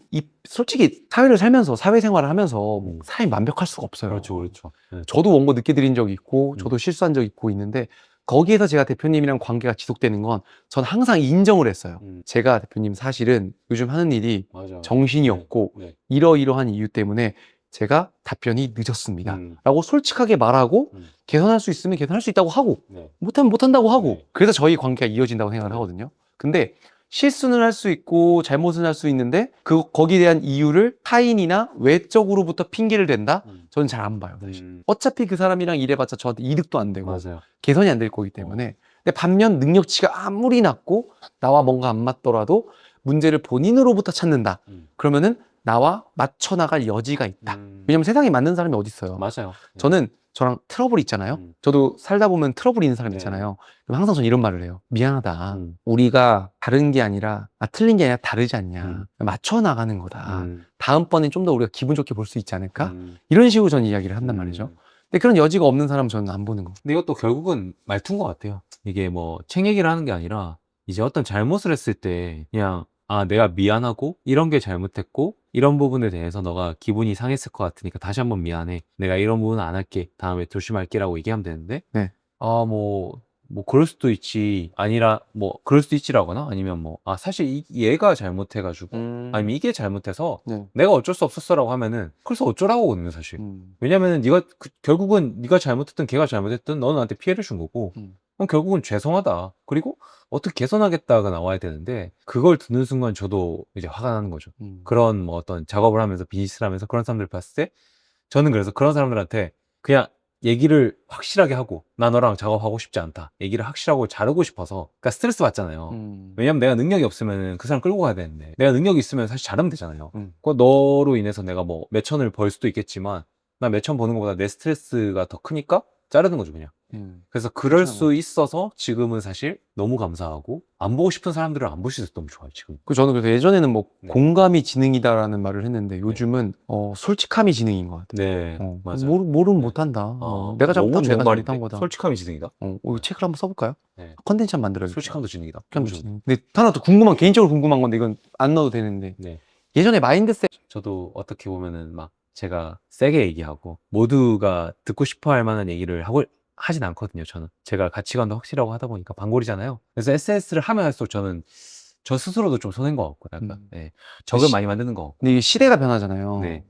솔직히 사회를 살면서 사회생활을 하면서 뭐 사람이 완벽할 수가 없어요. 그렇죠, 그렇죠. 네. 저도 원고 늦게 드린 적이 있고 저도 실수한 적이 있고 있는데 거기에서 제가 대표님이랑 관계가 지속되는 건 전 항상 인정을 했어요. 제가 대표님 사실은 요즘 하는 일이 맞아. 정신이 없고 네. 이러이러한 이유 때문에 제가 답변이 늦었습니다. 라고 솔직하게 말하고 개선할 수 있으면 개선할 수 있다고 하고 네. 못하면 못한다고 하고 네. 그래서 저희 관계가 이어진다고 생각을 네. 하거든요. 근데 실수는 할 수 있고 잘못은 할 수 있는데 거기에 대한 이유를 타인이나 외적으로부터 핑계를 댄다? 저는 잘 안 봐요. 사실. 어차피 그 사람이랑 일해봤자 저한테 이득도 안 되고 맞아요. 개선이 안 될 거기 때문에 근데 반면 능력치가 아무리 낮고 나와 뭔가 안 맞더라도 문제를 본인으로부터 찾는다. 그러면은 나와 맞춰 나갈 여지가 있다. 왜냐면 세상에 맞는 사람이 어디 있어요. 맞아요. 저는 저랑 트러블 있잖아요. 저도 살다 보면 트러블 있는 사람 네. 있잖아요. 그럼 항상 저는 이런 말을 해요. 미안하다. 우리가 다른 게 아니라 틀린 게 아니라 다르지 않냐. 맞춰 나가는 거다. 다음번엔 좀 더 우리가 기분 좋게 볼 수 있지 않을까? 이런 식으로 저는 이야기를 한단 말이죠. 근데 그런 여지가 없는 사람은 저는 안 보는 거. 근데 이것도 결국은 말투인 것 같아요. 이게 뭐 책 얘기를 하는 게 아니라 이제 어떤 잘못을 했을 때 그냥 아, 내가 미안하고 이런 게 잘못했고 이런 부분에 대해서 너가 기분이 상했을 것 같으니까 다시 한번 미안해. 내가 이런 부분은 안 할게. 다음에 조심할게라고 얘기하면 되는데 네. 아, 뭐 그럴 수도 있지. 아니라 뭐 그럴 수도 있지라거나 아니면 뭐 아, 사실 얘가 잘못해가지고 아니면 이게 잘못해서 네. 내가 어쩔 수 없었어라고 하면은 그래서 어쩌라고거든요, 사실. 왜냐면은 네가 결국은 네가 잘못했든 걔가 잘못했든 너는 나한테 피해를 준 거고 그럼 결국은 죄송하다. 그리고 어떻게 개선하겠다가 나와야 되는데 그걸 듣는 순간 저도 이제 화가 나는 거죠. 그런 뭐 어떤 작업을 하면서 비즈니스를 하면서 그런 사람들 봤을 때 저는 그래서 그런 사람들한테 그냥 얘기를 확실하게 하고 나 너랑 작업하고 싶지 않다. 얘기를 확실하고 자르고 싶어서 그러니까 스트레스 받잖아요. 왜냐면 내가 능력이 없으면 그 사람 끌고 가야 되는데 내가 능력이 있으면 사실 자르면 되잖아요. 그 너로 인해서 내가 뭐 몇천을 벌 수도 있겠지만 나 몇천 버는 것보다 내 스트레스가 더 크니까 자르는 거죠 그냥. 그래서 그럴 수 있어서 지금은 사실 너무 감사하고 안 보고 싶은 사람들을 안 볼 수 있어서 너무 좋아요 지금. 저는 그래서 예전에는 뭐 네. 공감이 지능이다라는 말을 했는데 요즘은 솔직함이 지능인 것 같아요. 네, 맞아요. 모르면 네. 못한다. 내가 너무 잘못하면 좋은 내가 말인데? 잘못한 거다. 솔직함이 지능이다. 이 책을 한번 써볼까요? 네. 컨텐츠 한번 만들어야겠다. 솔직함도 지능이다. 솔직함도 너무 좋은- 지능. 근데 하나 더 개인적으로 궁금한 건데 이건 안 넣어도 되는데 네. 예전에 마인드셋 저도 어떻게 보면은 막 제가 세게 얘기하고 모두가 듣고 싶어 할 만한 얘기를 하진 않거든요, 저는. 제가 가치관도 확실하고 하다 보니까 방골이잖아요. 그래서 SNS를 하면 할수록 저는 저 스스로도 좀 손해인 것 같고, 약간. 네. 적을 많이 만드는 것 같고. 근데 이게 시대가 변하잖아요. 네.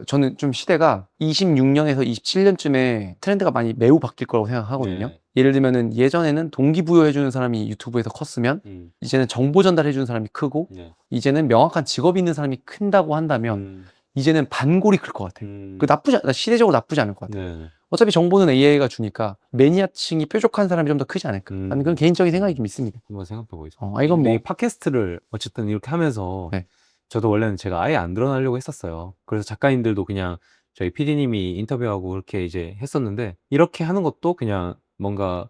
저는 좀 시대가 26년에서 27년쯤에 트렌드가 많이 매우 바뀔 거라고 생각하거든요. 네. 예를 들면은 예전에는 동기부여해주는 사람이 유튜브에서 컸으면 이제는 정보 전달해주는 사람이 크고 네. 이제는 명확한 직업이 있는 사람이 큰다고 한다면 이제는 반골이 클 것 같아요. 시대적으로 나쁘지 않을 것 같아요. 네. 어차피 정보는 AI가 주니까 매니아층이 뾰족한 사람이 좀 더 크지 않을까 라는 그런 개인적인 생각이 좀 있습니다. 한번 생각해보고 있어요. 이건 근데 뭐 이 팟캐스트를 어쨌든 이렇게 하면서 네. 저도 원래는 제가 아예 안 드러나려고 했었어요. 그래서 작가님들도 그냥 저희 PD님이 인터뷰하고 그렇게 이제 했었는데 이렇게 하는 것도 그냥 뭔가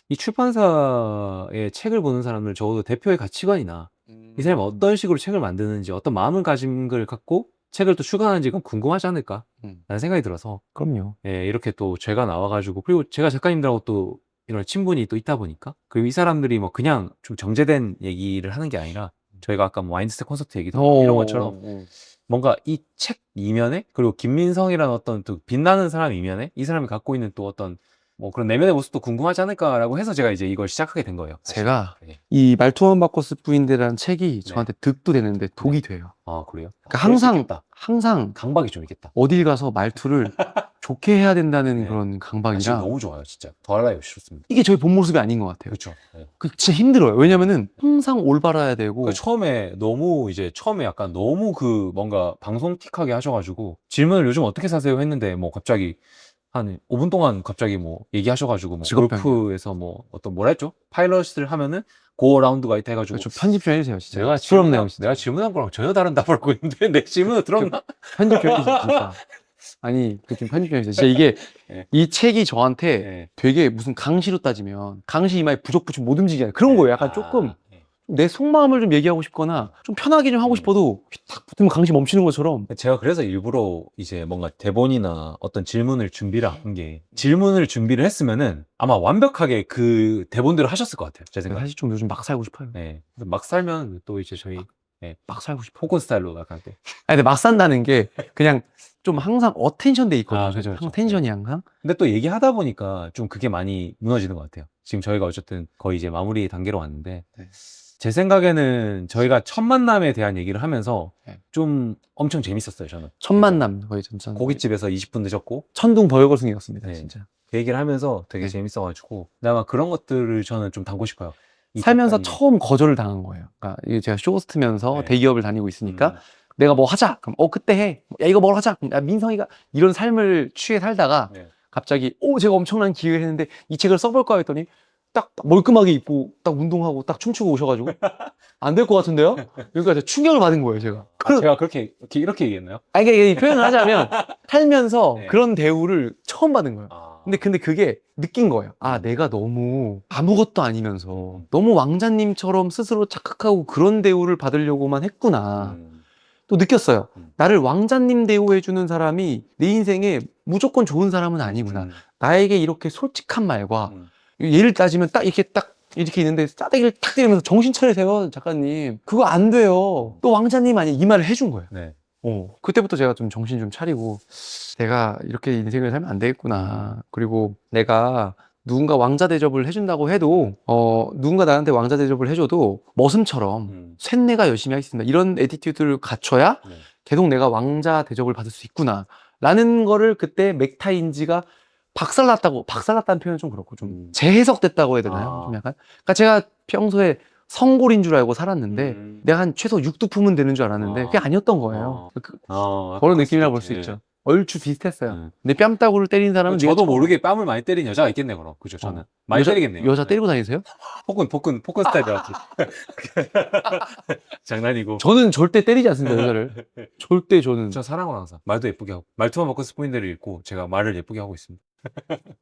이 출판사의 책을 보는 사람들 적어도 대표의 가치관이나 이 사람이 어떤 식으로 책을 만드는지 어떤 마음을 가진 걸 갖고 책을 또 출간하는지 그건 궁금하지 않을까 라는 생각이 들어서 그럼요. 예, 이렇게 또 제가 나와가지고 그리고 제가 작가님들하고 또 이런 친분이 또 있다 보니까 그리고 이 사람들이 뭐 그냥 좀 정제된 얘기를 하는 게 아니라 저희가 아까 뭐 마인드셋 콘서트 얘기도 하고 이런 것처럼 뭔가 이 책 이면에 그리고 김민성이라는 어떤 또 빛나는 사람 이면에 이 사람이 갖고 있는 또 어떤 뭐 그런 내면의 모습도 궁금하지 않을까라고 해서 제가 이제 이걸 시작하게 된 거예요. 사실. 제가 네. 이 말투만 바꿨을 뿐인데라는 책이 저한테 득도 되는데 독이 돼요. 아, 그래요? 그러니까 그럴 수 있겠다. 항상 강박이 좀 있겠다. 어딜 가서 말투를 좋게 해야 된다는 네. 그런 지금 강박이라 너무 좋아요, 진짜. 더 알라요, 좋습니다. 이게 저희 본 모습이 아닌 것 같아요. 그렇죠. 네. 그 진짜 힘들어요. 왜냐면은 항상 올바라야 되고 그 처음에 약간 너무 그 뭔가 방송틱하게 하셔가지고 질문을 요즘 어떻게 사세요 했는데 뭐 갑자기 한 5분 동안 갑자기 뭐 얘기하셔가지고 뭐 직업병이야. 골프에서 뭐 어떤 뭐라 했죠? 파일럿을 하면은 고 라운드가 있다 해가지고 좀 편집 좀 해주세요. 진짜 내가 부럽네요. 진짜. 내가 질문한 거랑 전혀 다른 답을 하고 있는데 내 질문을 들었나? 편집 좀 해주세요. 진짜. 아니 그 좀 편집 좀 해주세요. 진짜 이게 네. 이 책이 저한테 네. 되게 무슨 강시로 따지면 강시 이마에 부적 붙이면 못 움직이잖아요. 그런 거예요. 약간 조금 네. 내 속마음을 좀 얘기하고 싶거나 좀 편하게 좀 하고 싶어도 딱 붙으면 강시 멈추는 것처럼 제가 그래서 일부러 이제 뭔가 대본이나 어떤 질문을 준비를 한 게 질문을 준비를 했으면은 아마 완벽하게 그 대본대로 하셨을 것 같아요. 제 생각에. 사실 좀 요즘 막 살고 싶어요. 네. 막 살면 또 이제 저희 막 살고 싶어. 포콘 스타일로 나갈 때. 아니 근데 막 산다는 게 그냥 좀 항상 어텐션 돼 있거든요. 아, 그죠, 그죠. 항상 텐션이 항상. 근데 또 얘기하다 보니까 좀 그게 많이 무너지는 것 같아요. 지금 저희가 어쨌든 거의 이제 마무리 단계로 왔는데 네. 제 생각에는 저희가 첫 만남에 대한 얘기를 하면서 네. 좀 엄청 재밌었어요, 저는. 첫 만남 거의 전천. 고깃집에서 20분 늦었고 천둥 버거승이었습니다. 네. 진짜. 그 얘기를 하면서 되게 네. 재밌어가지고 아마 그런 것들을 저는 좀 담고 싶어요. 이 살면서 작가님의- 처음 거절을 당한 거예요. 그러니까 이게 제가 쇼호스트면서 네. 대기업을 다니고 있으니까 음. 내가 뭐 하자. 그럼 그때 해. 야 이거 뭘 하자. 그럼 야 민성이가 이런 삶을 취해 살다가 네. 갑자기 제가 엄청난 기회를 했는데 이 책을 써볼까 했더니 딱 멀끔하게 입고 딱 운동하고 딱 춤추고 오셔가지고 안 될 것 같은데요? 그러니까 제가 충격을 받은 거예요, 제가. 제가 이렇게 얘기했나요? 아니, 이게 표현을 하자면 살면서 네. 그런 대우를 처음 받은 거예요. 아. 근데 그게 느낀 거예요. 내가 너무 아무것도 아니면서 음. 너무 왕자님처럼 스스로 착각하고 그런 대우를 받으려고만 했구나. 또 느꼈어요. 나를 왕자님 대우해주는 사람이 내 인생에 무조건 좋은 사람은 아니구나. 나에게 이렇게 솔직한 말과 예를 따지면 딱 이렇게 있는데 싸대기를 탁 때리면서 정신 차리세요, 작가님. 그거 안 돼요. 또 왕자님 아니 이 말을 해준 거예요. 네. 그때부터 제가 좀 정신 좀 차리고 내가 이렇게 인생을 살면 안 되겠구나. 그리고 내가 누군가 왕자 대접을 해준다고 해도 누군가 나한테 왕자 대접을 해줘도 머슴처럼 쇳내가 열심히 하겠습니다. 이런 애티튜드를 갖춰야 네. 계속 내가 왕자 대접을 받을 수 있구나 라는 거를 그때 맥타인지가 박살났다는 표현은 좀 그렇고 좀 재해석됐다고 해야 되나요? 좀 약간 그러니까 제가 평소에 성골인 줄 알고 살았는데 내가 한 최소 6두 품은 되는 줄 알았는데 그게 아니었던 거예요. 그런 느낌이라 볼 수 있죠. 얼추 비슷했어요. 근데 뺨따구를 때린 사람은 저도 네가 모르게 뺨을 많이 때린 여자가 있겠네요, 그럼. 그죠, 저는. 많이 때리겠네요. 여자 네. 때리고 다니세요? 포큰 스타일이라서. 장난이고. 저는 절대 때리지 않습니다, 여자를. 절대 저는. 저 사랑을 항상. 말도 예쁘게 하고. 말투만 바꿔 스포인들을 읽고 제가 말을 예쁘게 하고 있습니다.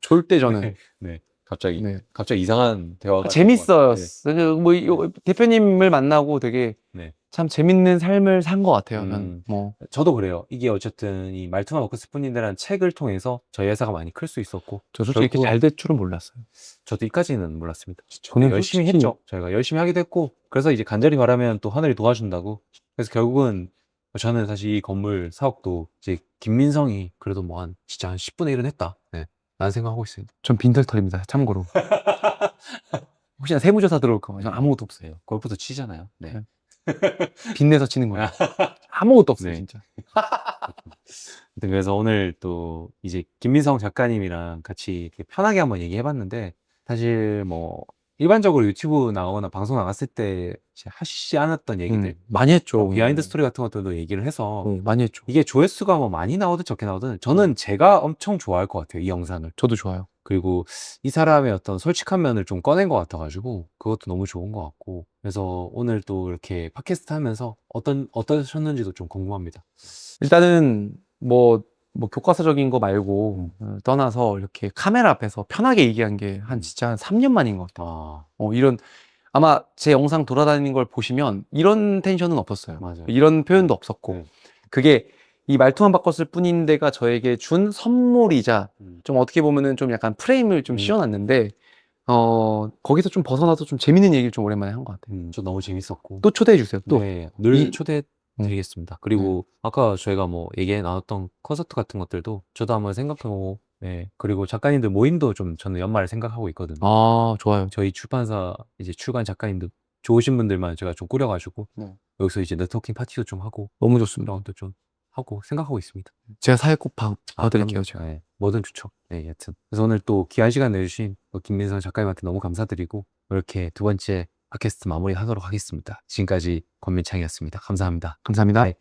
절대 저는. 네. 갑자기 네. 이상한 대화가. 재밌어요. 네. 뭐, 대표님을 만나고 되게 네. 참 재밌는 삶을 산 것 같아요. 저도 그래요. 이게 어쨌든 이 말투만 바꿔 스포인들이라는 책을 통해서 저희 회사가 많이 클 수 있었고. 저 솔직히 이렇게 잘 될 줄은 몰랐어요. 저도 이까지는 몰랐습니다. 저는 열심히 솔직히... 했죠. 저희가 열심히 하기도 했고, 그래서 이제 간절히 바라면 또 하늘이 도와준다고. 그래서 결국은 저는 사실 이 건물 사업도 이제 김민성이 그래도 뭐 진짜 한 10분의 1은 했다. 네. 라는 생각하고 있어요. 전 빈털털입니다. 참고로. 혹시나 세무조사 들어올까 봐. 전 아무것도 없어요. 골프도 치잖아요. 네. 빚내서 치는 거예요. 아무것도 없어요, 네. 진짜. 그래서 오늘 또 이제 김민성 작가님이랑 같이 이렇게 편하게 한번 얘기해봤는데, 사실 뭐 일반적으로 유튜브 나오거나 방송 나갔을 때 하시지 않았던 얘기들 많이 했죠. 비하인드 스토리 같은 것들도 얘기를 해서 많이 했죠. 이게 조회수가 뭐 많이 나오든 적게 나오든 저는 제가 엄청 좋아할 것 같아요, 이 영상을. 저도 좋아요. 그리고 이 사람의 어떤 솔직한 면을 좀 꺼낸 것 같아가지고 그것도 너무 좋은 것 같고, 그래서 오늘 또 이렇게 팟캐스트 하면서 어떠셨는지도 좀 궁금합니다. 일단은 뭐 교과서적인 거 말고 떠나서 이렇게 카메라 앞에서 편하게 얘기한 게 진짜 한 3년 만인 것 같아요. 이런 아마 제 영상 돌아다니는 걸 보시면 이런 텐션은 없었어요. 맞아요. 이런 표현도 없었고 그게 이 말투만 바꿨을 뿐인데가 저에게 준 선물이자 좀 어떻게 보면은 좀 약간 프레임을 좀 씌워놨는데 거기서 좀 벗어나서 좀 재밌는 얘기를 좀 오랜만에 한 것 같아요. 저 너무 재밌었고 또 초대해 주세요. 또. 네, 늘 초대해 드리겠습니다. 그리고 아까 저희가 뭐 얘기 나눴던 콘서트 같은 것들도 저도 한번 생각하고, 네, 그리고 작가님들 모임도 좀 저는 연말에 생각하고 있거든요. 좋아요. 저희 출판사 이제 출간 작가님들 좋으신 분들만 제가 좀 꾸려가지고 여기서 이제 네트워킹 파티도 좀 하고 너무 좋습니다. 좀 하고 생각하고 있습니다. 제가 사회 꼭 봐드릴게요. 그럼요. 제가. 네, 뭐든 좋죠. 네, 여튼. 그래서 오늘 또 귀한 시간 내주신 김민성 작가님한테 너무 감사드리고 이렇게 두 번째 팟캐스트 마무리하도록 하겠습니다. 지금까지 권민창이었습니다. 감사합니다. 감사합니다. 네.